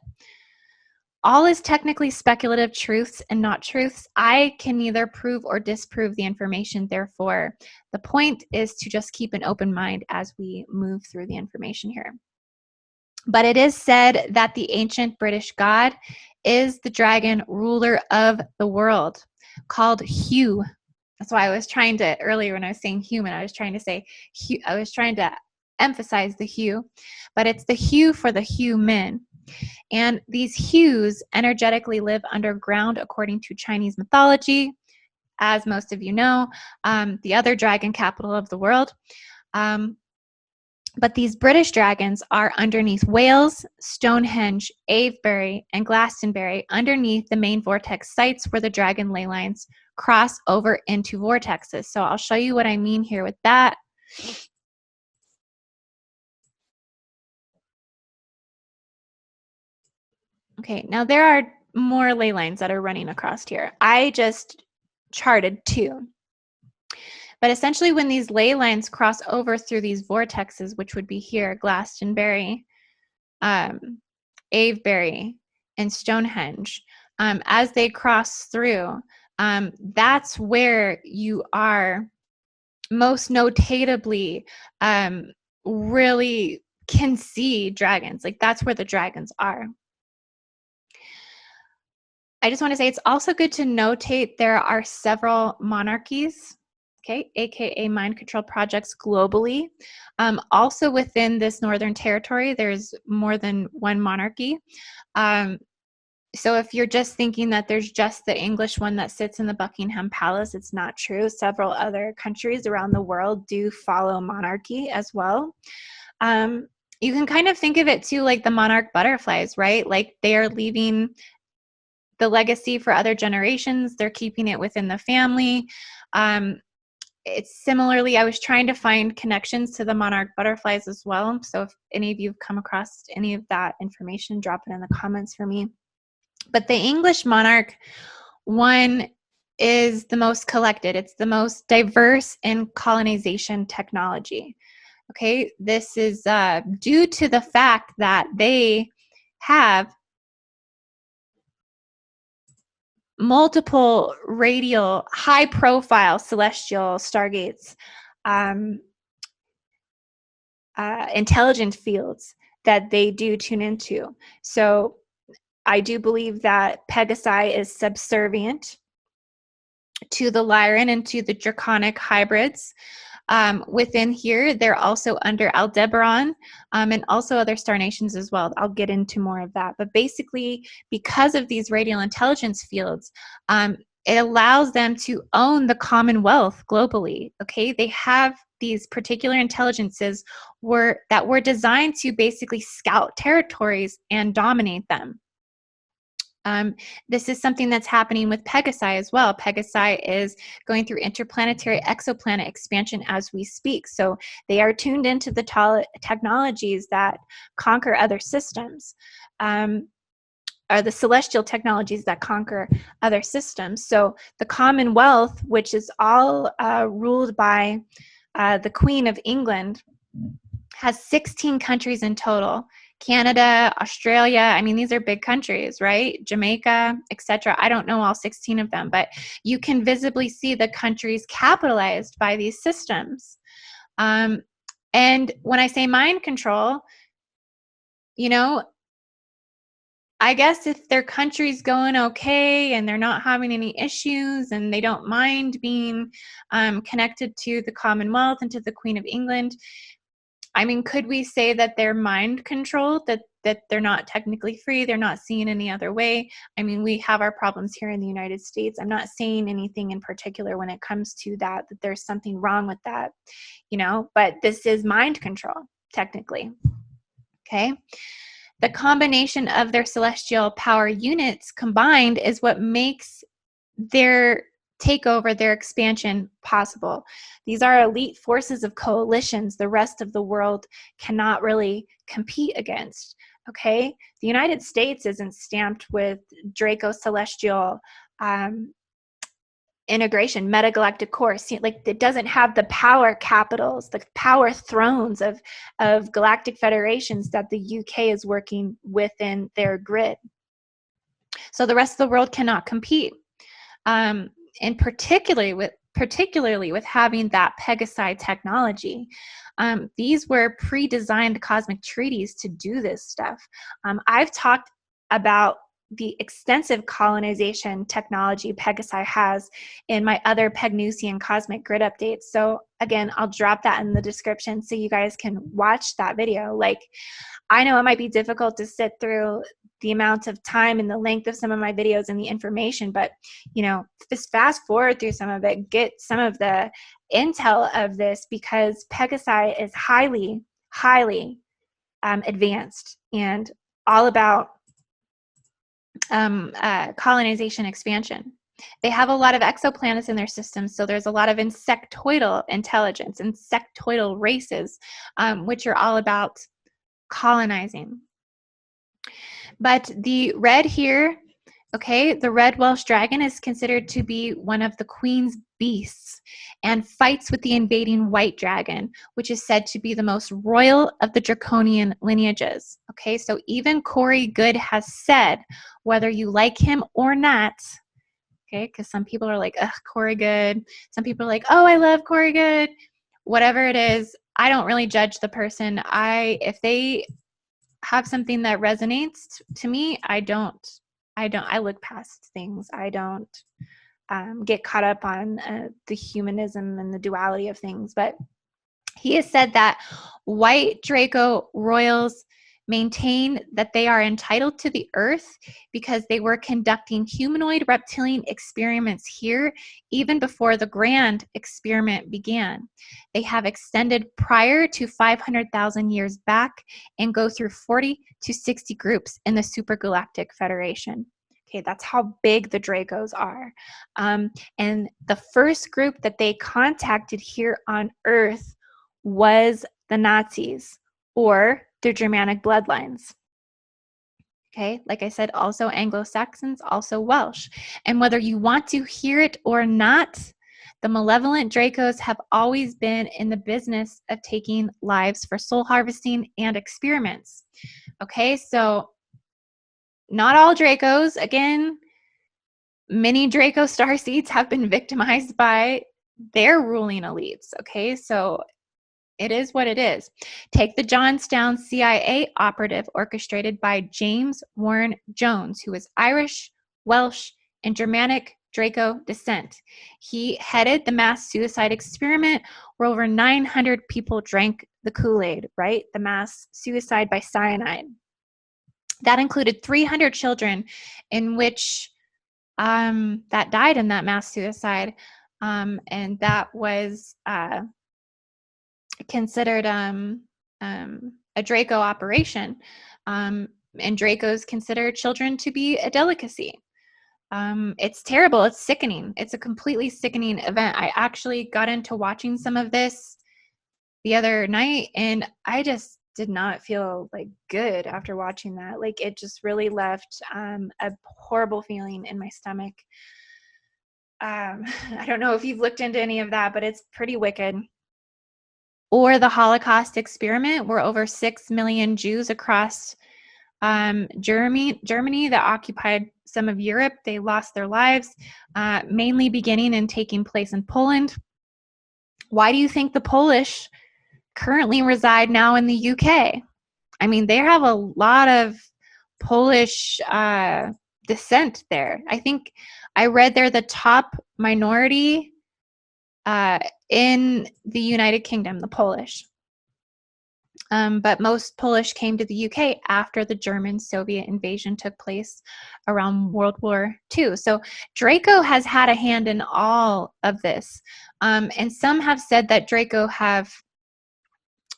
Speaker 1: All is technically speculative truths and not truths. I can neither prove or disprove the information. Therefore, the point is to just keep an open mind as we move through the information here. But it is said that the ancient British god is the dragon ruler of the world, called Hugh. That's why I was trying to, earlier when I was saying human, I was trying to say, I was trying to emphasize the hue, but it's the hue for the human. And these hues energetically live underground according to Chinese mythology, as most of you know, the other dragon capital of the world. But these British dragons are underneath Wales, Stonehenge, Avebury, and Glastonbury, underneath the main vortex sites where the dragon ley lines cross over into vortexes. So I'll show you what I mean here with that. Okay, now there are more ley lines that are running across here. I just charted 2. But essentially when these ley lines cross over through these vortexes, which would be here, Glastonbury, Avebury, and Stonehenge, as they cross through, that's where you are most notably really can see dragons. Like that's where the dragons are. I just want to say it's also good to notate there are several monarchies, okay, aka mind control projects globally. Also within this Northern Territory, there's more than one monarchy. So if you're just thinking that there's just the English one that sits in the Buckingham Palace, it's not true. Several other countries around the world do follow monarchy as well. You can kind of think of it too like the monarch butterflies, right? Like they're leaving the legacy for other generations. They're keeping it within the family. It's similarly, I was trying to find connections to the monarch butterflies as well. So if any of you have come across any of that information, drop it in the comments for me. But the English monarch one is the most collected. It's the most diverse in colonization technology. Okay, this is due to the fact that they have multiple radial, high-profile celestial stargates, intelligent fields that they do tune into. So I do believe that Pegasi is subservient to the Lyran and to the Draconic hybrids. Within here, they're also under Aldebaran and also other star nations as well. I'll get into more of that. But basically, because of these radial intelligence fields, it allows them to own the Commonwealth globally. Okay, they have these particular intelligences that were designed to basically scout territories and dominate them. This is something that's happening with Pegasi as well. Pegasi is going through interplanetary exoplanet expansion as we speak. So they are tuned into the technologies that conquer other systems, or the celestial technologies that conquer other systems. So the Commonwealth, which is all ruled by the Queen of England, has 16 countries in total. Canada, Australia, I mean, these are big countries, right? Jamaica, etc. I don't know all 16 of them, but you can visibly see the countries capitalized by these systems. And when I say mind control, you know, I guess if their country's going okay and they're not having any issues and they don't mind being connected to the Commonwealth and to the Queen of England, I mean, could we say that they're mind controlled, that they're not technically free, they're not seen any other way? I mean, we have our problems here in the United States. I'm not saying anything in particular when it comes to that there's something wrong with that, you know, but this is mind control, technically, okay? The combination of their celestial power units combined is what makes their takeover, their expansion possible. These are elite forces of coalitions the rest of the world cannot really compete against, okay? The United States isn't stamped with Draco celestial integration, metagalactic core. See, like it doesn't have the power capitals, the power thrones of galactic federations that the UK is working within their grid. So the rest of the world cannot compete. And particularly with having that Pegasi technology. These were pre-designed cosmic treaties to do this stuff. I've talked about the extensive colonization technology Pegasi has in my other Pegnusian cosmic grid updates. So again, I'll drop that in the description so you guys can watch that video. Like, I know it might be difficult to sit through the amount of time and the length of some of my videos and the information, but you know, just fast forward through some of it, get some of the intel of this, because Pegasi is highly advanced and all about colonization expansion. They have a lot of exoplanets in their system, so there's a lot of insectoidal intelligence, insectoidal races, which are all about colonizing. But the red here, okay, the red Welsh dragon is considered to be one of the queen's beasts and fights with the invading white dragon, which is said to be the most royal of the draconian lineages. Okay, so even Corey Good has said, whether you like him or not, okay, because some people are like, ugh, Corey Good. Some people are like, oh, I love Corey Good. Whatever it is, I don't really judge the person. If they have something that resonates to me, I look past things. I don't get caught up on the humanism and the duality of things. But he has said that white Draco royals maintain that they are entitled to the earth because they were conducting humanoid reptilian experiments here even before the grand experiment began. They have extended prior to 500,000 years back and go through 40 to 60 groups in the Supergalactic Federation. Okay, that's how big the Dracos are. And the first group that they contacted here on Earth was the Nazis, or their Germanic bloodlines. Okay, like I said, also Anglo-Saxons, also Welsh. And whether you want to hear it or not, the malevolent Dracos have always been in the business of taking lives for soul harvesting and experiments. Okay, so not all Dracos. Again, many Draco starseeds have been victimized by their ruling elites. Okay, so it is what it is. Take the Johnstown CIA operative orchestrated by James Warren Jones, who is Irish, Welsh, and Germanic Draco descent. He headed the mass suicide experiment where over 900 people drank the Kool-Aid, right? The mass suicide by cyanide. That included 300 children in which that died in that mass suicide. And that was considered a Draco operation. And Dracos consider children to be a delicacy. It's terrible. It's sickening. It's a completely sickening event. I actually got into watching some of this the other night, and I just did not feel like good after watching that. Like, it just really left a horrible feeling in my stomach. I don't know if you've looked into any of that, but it's pretty wicked. Or the Holocaust experiment, where over 6 million Jews across Germany that occupied some of Europe, they lost their lives, mainly beginning and taking place in Poland. Why do you think the Polish currently reside now in the UK? I mean, they have a lot of Polish descent there. I think I read they're the top minority in the United Kingdom, the Polish. But most Polish came to the UK after the German-Soviet invasion took place around World War II. So Draco has had a hand in all of this. And some have said that Draco have,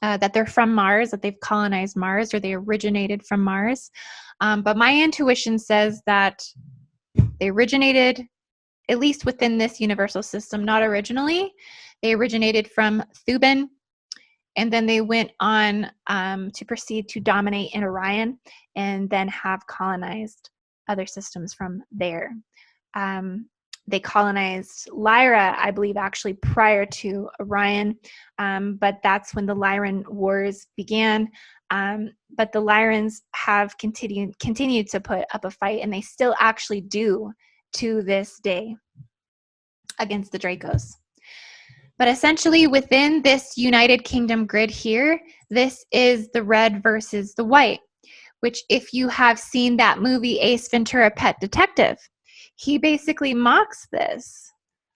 Speaker 1: that they're from Mars, that they've colonized Mars, or they originated from Mars. But my intuition says that they originated, at least within this universal system, not originally. They originated from Thuban, and then they went on to proceed to dominate in Orion, and then have colonized other systems from there. They colonized Lyra, I believe, actually prior to Orion, but that's when the Lyran Wars began. But the Lyrans have continued to put up a fight, and they still actually do to this day against the Dracos. But essentially, within this United Kingdom grid here, this is the red versus the white, which if you have seen that movie Ace Ventura: Pet Detective, he basically mocks this.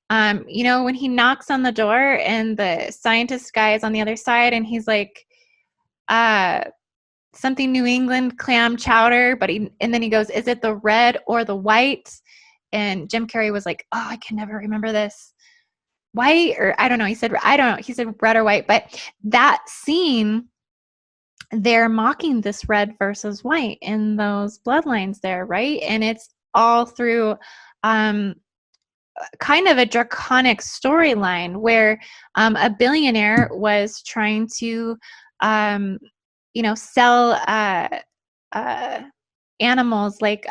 Speaker 1: You know, when he knocks on the door and the scientist guy is on the other side and he's like, something New England clam chowder, and then he goes, is it the red or the white? And Jim Carrey was like, oh, I can never remember this. White, or I don't know. He said, I don't know. He said red or white, but that scene, they're mocking this red versus white in those bloodlines there, right? And it's all through kind of a draconic storyline where a billionaire was trying to, you know, sell animals like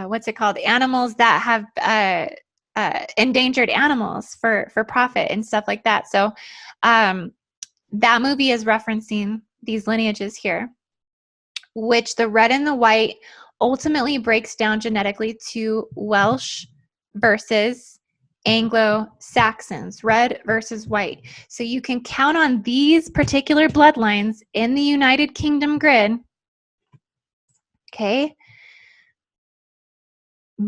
Speaker 1: what's it called? Animals that have endangered animals for profit and stuff like that. So that movie is referencing these lineages here, which the red and the white ultimately breaks down genetically to Welsh versus Anglo-Saxons, red versus white. So you can count on these particular bloodlines in the United Kingdom grid, okay,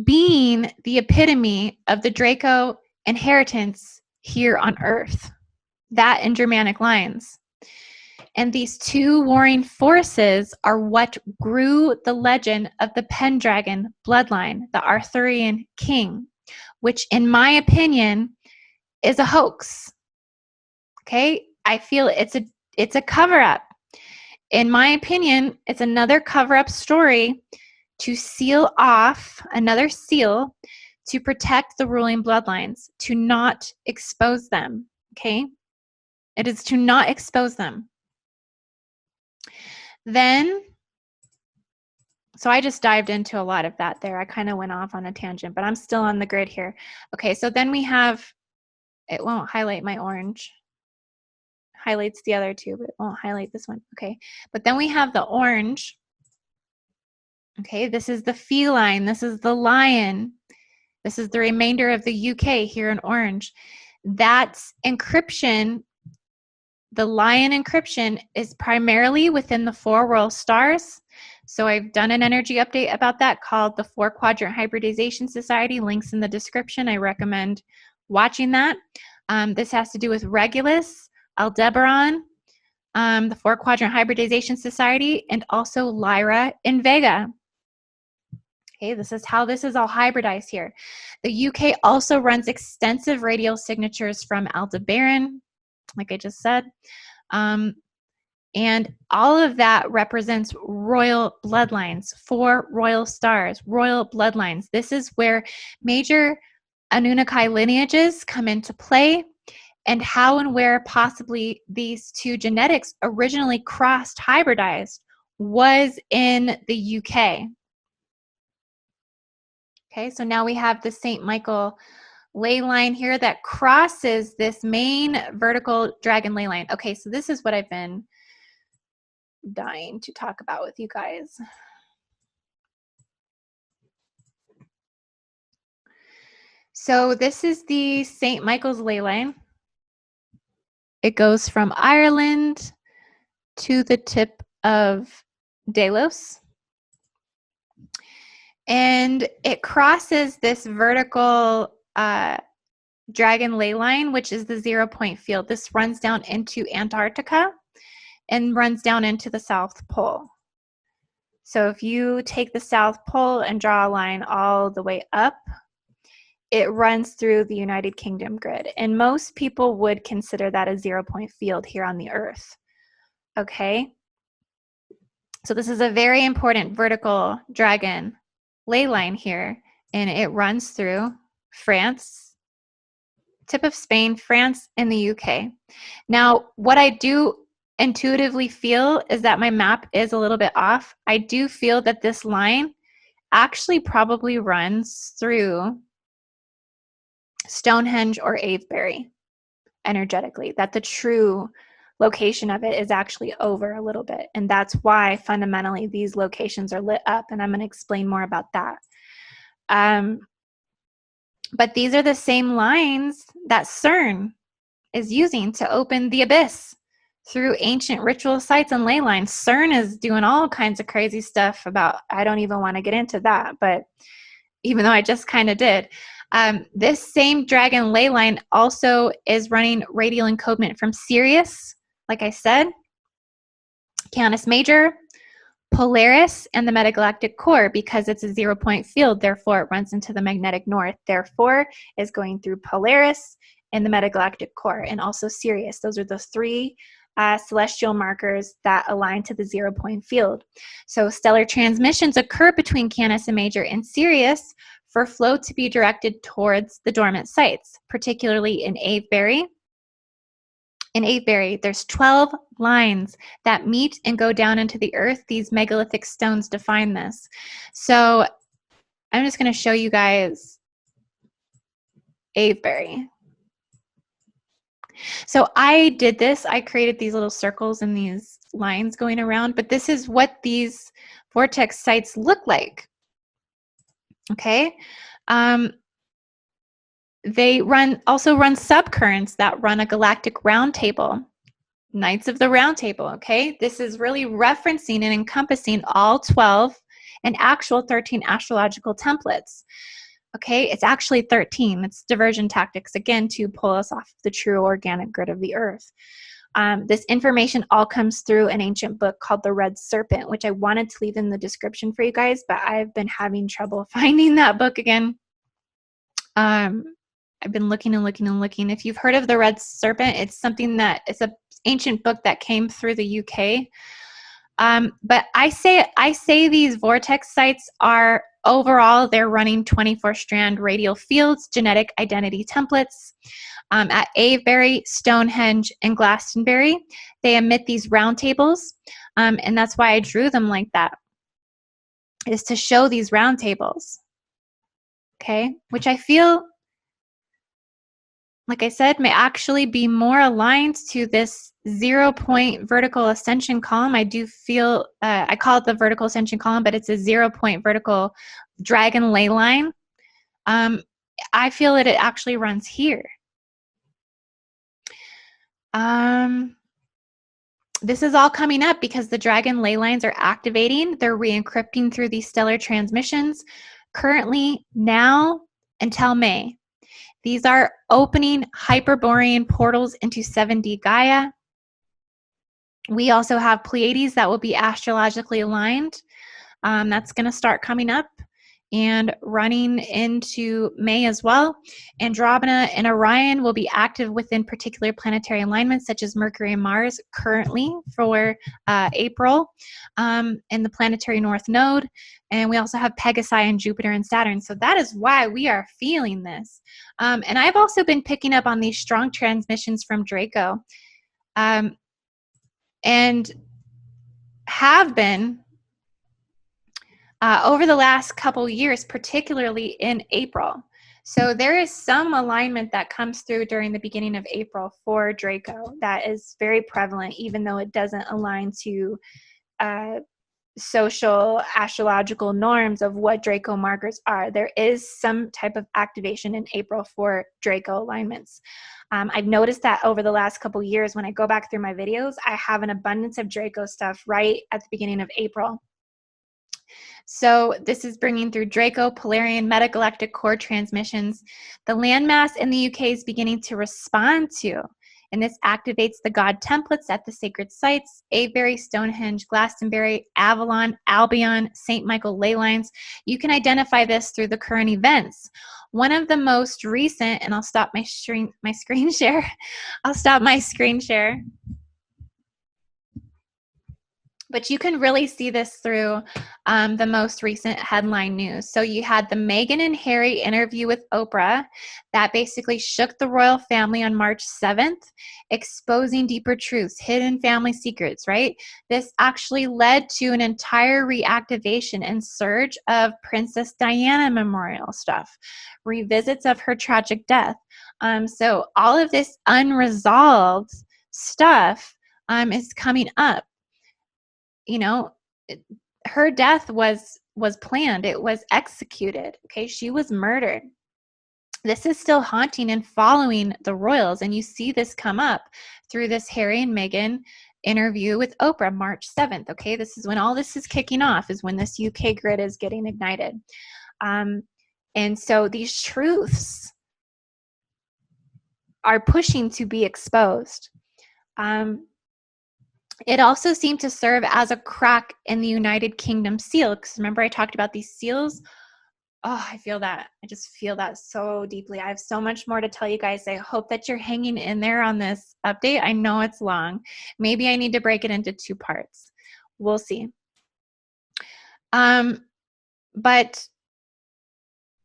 Speaker 1: being the epitome of the Draco inheritance here on Earth, that and Germanic lines. And these two warring forces are what grew the legend of the Pendragon bloodline, the Arthurian king, which in my opinion is a hoax. Okay? I feel it's a cover-up. In my opinion, it's another cover-up story to seal off, another seal to protect the ruling bloodlines, to not expose them. Okay? It is to not expose them. Then, so I just dived into a lot of that there. I kind of went off on a tangent, but I'm still on the grid here. Okay, so then we have, it won't highlight my orange. Highlights the other two, but it won't highlight this one. Okay, but then we have the orange. Okay, this is the feline. This is the lion. This is the remainder of the UK here in orange. That's encryption. The lion encryption is primarily within the 4 royal stars. So I've done an energy update about that called the 4 Quadrant Hybridization Society. Links in the description. I recommend watching that. This has to do with Regulus, Aldebaran, the 4 Quadrant Hybridization Society, and also Lyra and Vega. Okay, this is how this is all hybridized here. The UK also runs extensive radial signatures from Aldebaran, like I just said. And all of that represents royal bloodlines, 4 royal stars, royal bloodlines. This is where major Anunnaki lineages come into play, and how and where possibly these two genetics originally crossed, hybridized, was in the UK. Okay, so now we have the St. Michael ley line here that crosses this main vertical dragon ley line. Okay, so this is what I've been dying to talk about with you guys. So this is the St. Michael's ley line. It goes from Ireland to the tip of Delos. And it crosses this vertical dragon ley line, which is the 0-point field. This runs down into Antarctica and runs down into the South Pole. So if you take the South Pole and draw a line all the way up, it runs through the United Kingdom grid. And most people would consider that a 0-point field here on the Earth. Okay? So this is a very important vertical dragon ley line here, and it runs through France, tip of Spain, France, and the UK. Now, what I do intuitively feel is that my map is a little bit off. I do feel that this line actually probably runs through Stonehenge or Avebury energetically, that the true location of it is actually over a little bit. And that's why fundamentally these locations are lit up. And I'm going to explain more about that. But these are the same lines that CERN is using to open the abyss through ancient ritual sites and ley lines. CERN is doing all kinds of crazy stuff about, I don't even want to get into that, but even though I just kind of did. This same dragon ley line also is running radial encodement from Sirius, like I said, Canis Major, Polaris, and the metagalactic core, because it's a 0-point field. Therefore, it runs into the magnetic north. Therefore, is going through Polaris and the metagalactic core, and also Sirius. Those are the three celestial markers that align to the 0-point field. So stellar transmissions occur between Canis and Major and Sirius for flow to be directed towards the dormant sites, particularly in Avebury. In Avebury, there's 12 lines that meet and go down into the earth. These megalithic stones define this. So I'm just going to show you guys Avebury. So I did this. I created these little circles and these lines going around, but this is what these vortex sites look like. Okay. They also run subcurrents that run a galactic round table. Knights of the Round Table, okay? This is really referencing and encompassing all 12 and actual 13 astrological templates. Okay, it's actually 13. It's diversion tactics, again, to pull us off the true organic grid of the earth. This information all comes through an ancient book called the Red Serpent, which I wanted to leave in the description for you guys, but I've been having trouble finding that book again. I've been looking and looking and looking. If you've heard of the Red Serpent, it's something that it's an ancient book that came through the UK. But I say these vortex sites are overall, they're running 24-strand radial fields, genetic identity templates. At Avebury, Stonehenge, and Glastonbury, they emit these round tables. And that's why I drew them like that, is to show these round tables. Okay, which I feel, like I said, may actually be more aligned to this 0-point vertical ascension column. I do feel, I call it the vertical ascension column, but it's a 0-point vertical dragon ley line. I feel that it actually runs here. This is all coming up because the dragon ley lines are activating. They're re-encrypting through these stellar transmissions. Currently, now until May, these are opening Hyperborean portals into 7D Gaia. We also have Pleiades that will be astrologically aligned. That's going to start coming up and running into May as well. Andromeda and Orion will be active within particular planetary alignments such as Mercury and Mars currently for April in the planetary north node. And we also have Pegasi and Jupiter and Saturn. So that is why we are feeling this. And I've also been picking up on these strong transmissions from Draco and have been over the last couple years, particularly in April. So there is some alignment that comes through during the beginning of April for Draco that is very prevalent, even though it doesn't align to social astrological norms of what Draco markers are. There is some type of activation in April for Draco alignments. I've noticed that over the last couple years, when I go back through my videos, I have an abundance of Draco stuff right at the beginning of April. So this is bringing through Draco, Polarian, metagalactic core transmissions. The landmass in the UK is beginning to respond to, and this activates the god templates at the sacred sites: Avebury, Stonehenge, Glastonbury, Avalon, Albion, St. Michael ley lines. You can identify this through the current events. One of the most recent, and I'll stop my screen share. I'll stop my screen share. But you can really see this through the most recent headline news. So you had the Meghan and Harry interview with Oprah that basically shook the royal family on March 7th, exposing deeper truths, hidden family secrets, right? This actually led to an entire reactivation and surge of Princess Diana memorial stuff, revisits of her tragic death. So all of this unresolved stuff is coming up. You know, her death was planned. It was executed. Okay, she was murdered. This is still haunting and following the royals, and you see this come up through this Harry and Meghan interview with Oprah, March 7th. Okay, this is when all this is kicking off, is when this UK grid is getting ignited. And so these truths are pushing to be exposed. It also seemed to serve as a crack in the United Kingdom seal. Because remember I talked about these seals? Oh, I feel that. I just feel that so deeply. I have so much more to tell you guys. I hope that you're hanging in there on this update. I know it's long. Maybe I need to break it into 2 parts. We'll see. But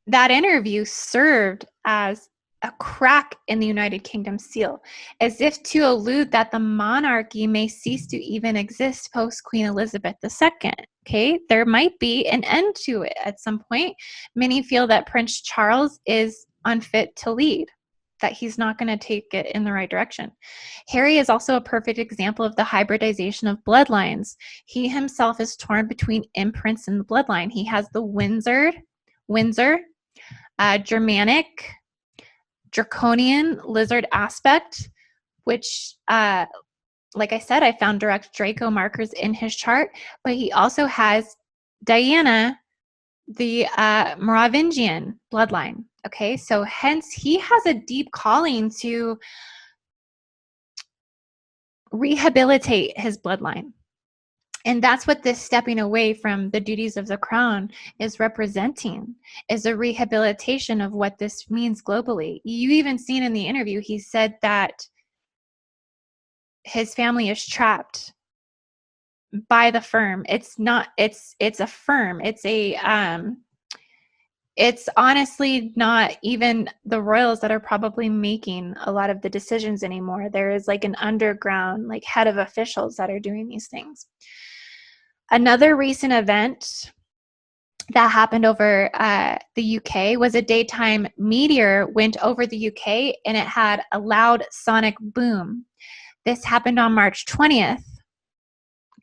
Speaker 1: that interview served as a crack in the United Kingdom seal, as if to allude that the monarchy may cease to even exist post Queen Elizabeth II. Okay, there might be an end to it at some point. Many feel that Prince Charles is unfit to lead, that he's not going to take it in the right direction. Harry is also a perfect example of the hybridization of bloodlines. He himself is torn between imprints in the bloodline. He has the Windsor, Germanic, Draconian lizard aspect, which, like I said, I found direct Draco markers in his chart, but he also has Diana, the Maravinjian bloodline. Okay, so hence he has a deep calling to rehabilitate his bloodline. And that's what this stepping away from the duties of the crown is representing, is a rehabilitation of what this means globally. You even seen in the interview, he said that his family is trapped by the firm. It's not, it's a firm. It's honestly not even the royals that are probably making a lot of the decisions anymore. There is like an underground, like head of officials that are doing these things. Another recent event that happened over the UK was a daytime meteor went over the UK and it had a loud sonic boom. This happened on March 20th.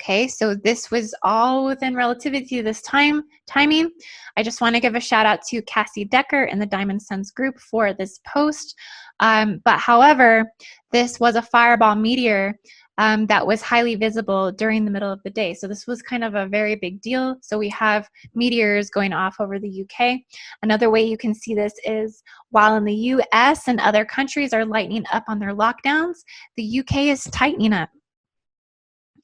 Speaker 1: Okay, so this was all within relativity to this timing. I just want to give a shout out to Cassie Decker and the Diamond Suns group for this post. But however, this was a fireball meteor that was highly visible during the middle of the day. So this was kind of a very big deal. So we have meteors going off over the UK. Another way you can see this is while in the US and other countries are lightening up on their lockdowns, the UK is tightening up.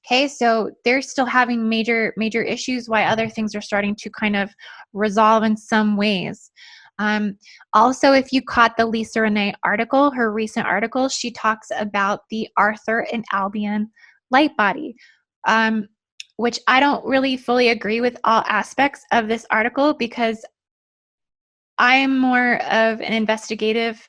Speaker 1: Okay, so they're still having major issues while other things are starting to kind of resolve in some ways. Also, if you caught the Lisa Renee article, her recent article, she talks about the Arthur and Albion light body, which I don't really fully agree with all aspects of this article because I am more of an investigative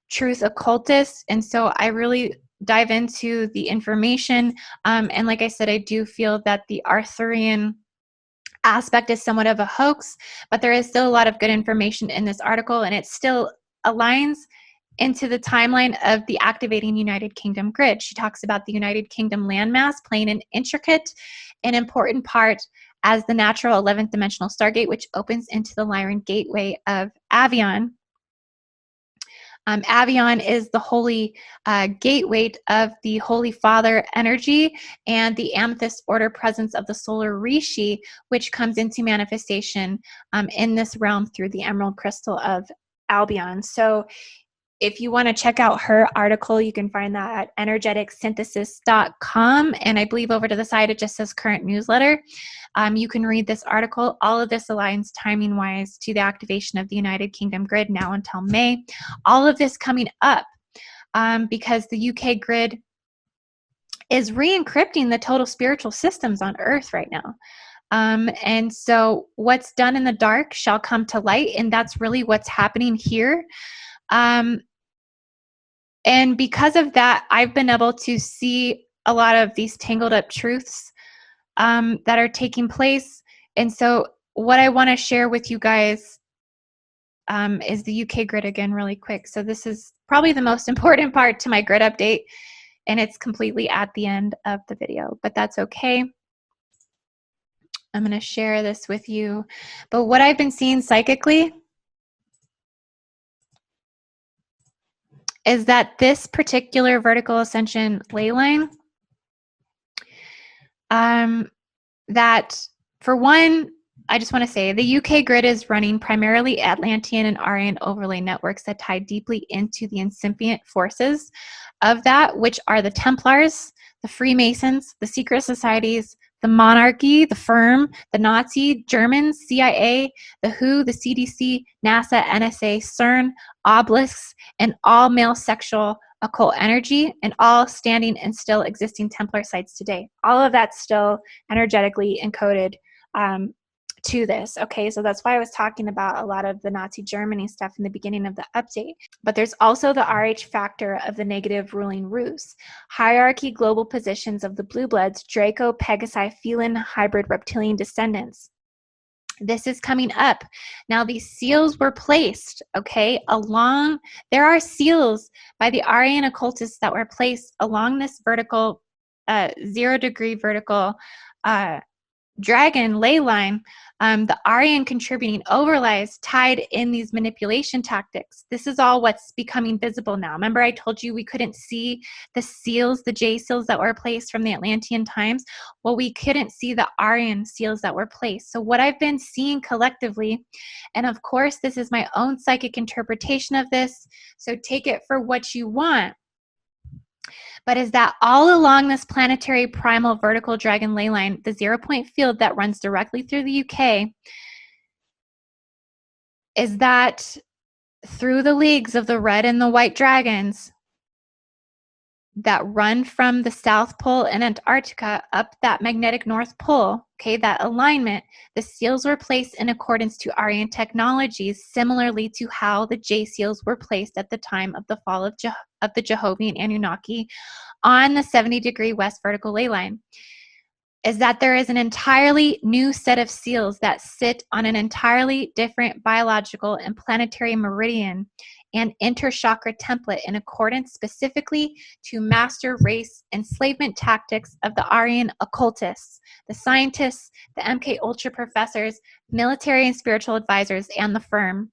Speaker 1: truth occultist, and so I really dive into the information. And like I said, I do feel that the Arthurian aspect is somewhat of a hoax, but there is still a lot of good information in this article, and it still aligns into the timeline of the activating United Kingdom grid. She talks about the United Kingdom landmass playing an intricate and important part as the natural 11th dimensional stargate, which opens into the Lyran gateway of Avion. Avion is the holy gateway of the Holy Father energy and the amethyst order presence of the solar rishi, which comes into manifestation in this realm through the emerald crystal of Albion. So if you want to check out her article, you can find that at energeticsynthesis.com. And I believe over to the side, it just says current newsletter. You can read this article. All of this aligns timing-wise to the activation of the United Kingdom grid now until May. All of this coming up because the UK grid is re-encrypting the total spiritual systems on Earth right now. And so what's done in the dark shall come to light, and that's really what's happening here. And because of that, I've been able to see a lot of these tangled up truths that are taking place. And so what I want to share with you guys is the UK grid again really quick. So this is probably the most important part to my grid update, and it's completely at the end of the video, but that's okay. I'm going to share this with you. But what I've been seeing psychically is that this particular vertical ascension ley line, that for one, I just want to say the UK grid is running primarily Atlantean and Aryan overlay networks that tie deeply into the incipient forces of that, which are the Templars, the Freemasons, the secret societies, the monarchy, the firm, the Nazi, Germans, CIA, the WHO, the CDC, NASA, NSA, CERN, obelisks, and all male sexual occult energy, and all standing and still existing Templar sites today. All of that's still energetically encoded to this. Okay, so that's why I was talking about a lot of the Nazi Germany stuff in the beginning of the update. But there's also the RH factor of the negative ruling ruse. Hierarchy, global positions of the blue bloods, Draco, Pegasi, Felin, hybrid reptilian descendants. This is coming up. Now, these seals were placed, okay, along, there are seals by the Aryan occultists that were placed along this vertical, 0 degree vertical dragon ley line, the Aryan contributing overlays tied in these manipulation tactics. This is all what's becoming visible now. Remember I told you we couldn't see the seals, the J seals that were placed from the Atlantean times? Well, we couldn't see the Aryan seals that were placed. So what I've been seeing collectively, and of course this is my own psychic interpretation of this, so take it for what you want, but is that all along this planetary primal vertical dragon ley line, the 0-point field that runs directly through the UK, is that through the leagues of the red and the white dragons that run from the South Pole and Antarctica up that magnetic North Pole, okay, that alignment, the seals were placed in accordance to Aryan technologies, similarly to how the J seals were placed at the time of the fall of the Jehovian Anunnaki on the 70-degree west vertical ley line. Is that there is an entirely new set of seals that sit on an entirely different biological and planetary meridian and interchakra template in accordance specifically to master race enslavement tactics of the Aryan occultists, the scientists, the MK Ultra professors, military and spiritual advisors, and the firm.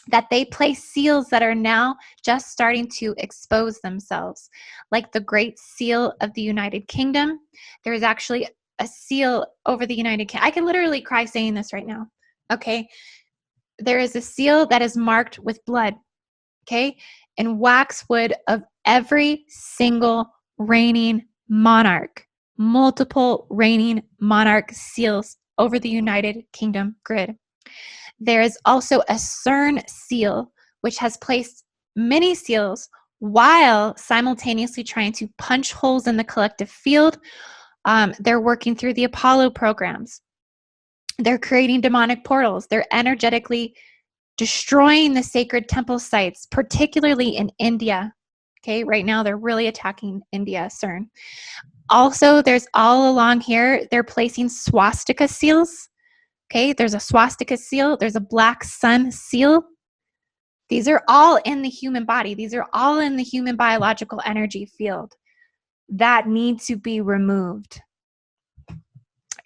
Speaker 1: That they place seals that are now just starting to expose themselves, like the Great Seal of the United Kingdom. There is actually a seal over the United Kingdom. I can literally cry saying this right now. Okay, there is a seal that is marked with blood. Okay, and waxwood of every single reigning monarch, multiple reigning monarch seals over the United Kingdom grid. There is also a CERN seal, which has placed many seals while simultaneously trying to punch holes in the collective field. They're working through the Apollo programs. They're creating demonic portals. They're energetically destroying the sacred temple sites, particularly in India. Okay, right now they're really attacking India, CERN. Also, there's all along here, they're placing swastika seals. Okay, there's a swastika seal. There's a black sun seal. These are all in the human body. These are all in the human biological energy field that need to be removed.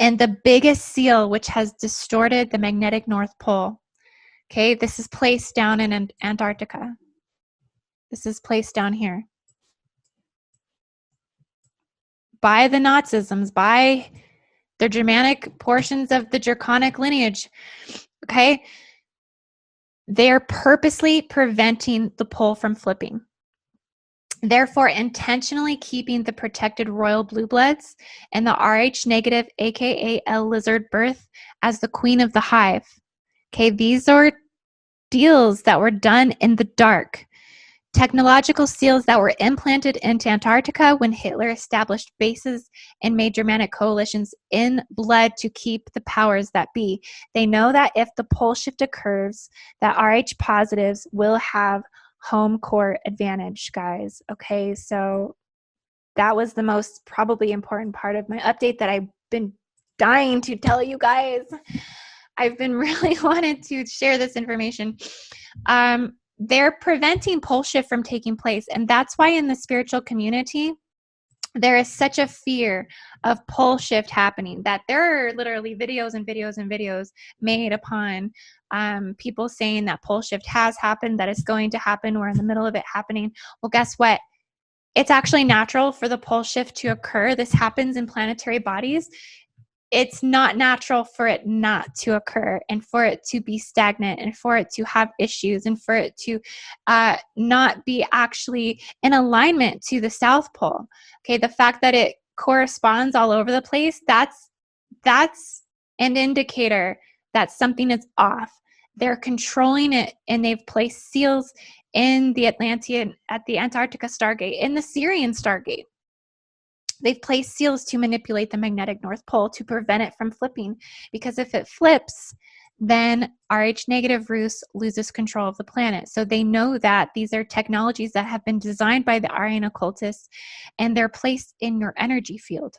Speaker 1: And the biggest seal, which has distorted the magnetic North Pole, okay, this is placed down in Antarctica. This is placed down here by the Nazisms, by the Germanic portions of the Draconic lineage, okay? They're purposely preventing the pole from flipping. Therefore, intentionally keeping the protected royal blue bloods and the RH negative, aka L lizard birth, as the queen of the hive. Okay, these are deals that were done in the dark Technological seals that were implanted into Antarctica when Hitler established bases and made Germanic coalitions in blood to keep the powers that be. They know that if the pole shift occurs, that RH positives will have home court advantage, guys. Okay, so that was the most probably important part of my update that I've been dying to tell you guys. I've been really wanted to share this information. They're preventing pole shift from taking place. And that's why in the spiritual community, there is such a fear of pole shift happening that there are literally videos and videos and videos made upon people saying that pole shift has happened, that it's going to happen. We're in the middle of it happening. Well, guess what? It's actually natural for the pole shift to occur. This happens in planetary bodies. It's not natural for it not to occur and for it to be stagnant and for it to have issues and for it to not be actually in alignment to the South Pole. Okay, the fact that it corresponds all over the place, that's an indicator that something is off. They're controlling it, and they've placed seals in the Atlantean, at the Antarctica Stargate, in the Syrian Stargate. They've placed seals to manipulate the magnetic North Pole to prevent it from flipping, because if it flips, then RH negative Rus loses control of the planet. So they know that these are technologies that have been designed by the Aryan occultists, and they're placed in your energy field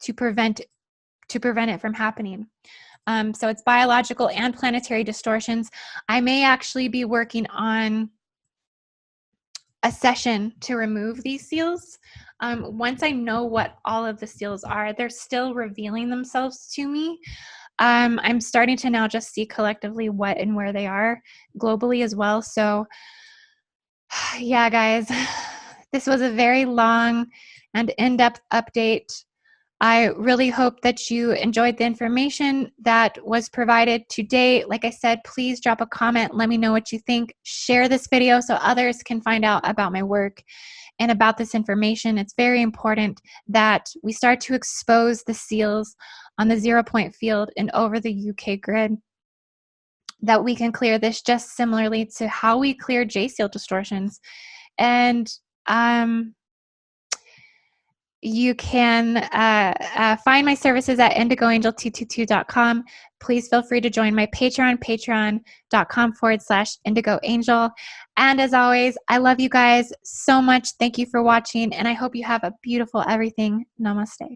Speaker 1: to prevent it from happening. So it's biological and planetary distortions. I may actually be working on a session to remove these seals. Once I know what all of the seals are, they're still revealing themselves to me. I'm starting to now just see collectively what and where they are globally as well. So yeah, guys, this was a very long and in-depth update. I really hope that you enjoyed the information that was provided today. Like I said, please drop a comment. Let me know what you think. Share this video so others can find out about my work and about this information. It's very important that we start to expose the seals on the 0-point field and over the UK grid, that we can clear this just similarly to how we clear J-seal distortions. And you can find my services at IndigoAngel222.com. Please feel free to join my Patreon, patreon.com/IndigoAngel. And as always, I love you guys so much. Thank you for watching, and I hope you have a beautiful everything. Namaste.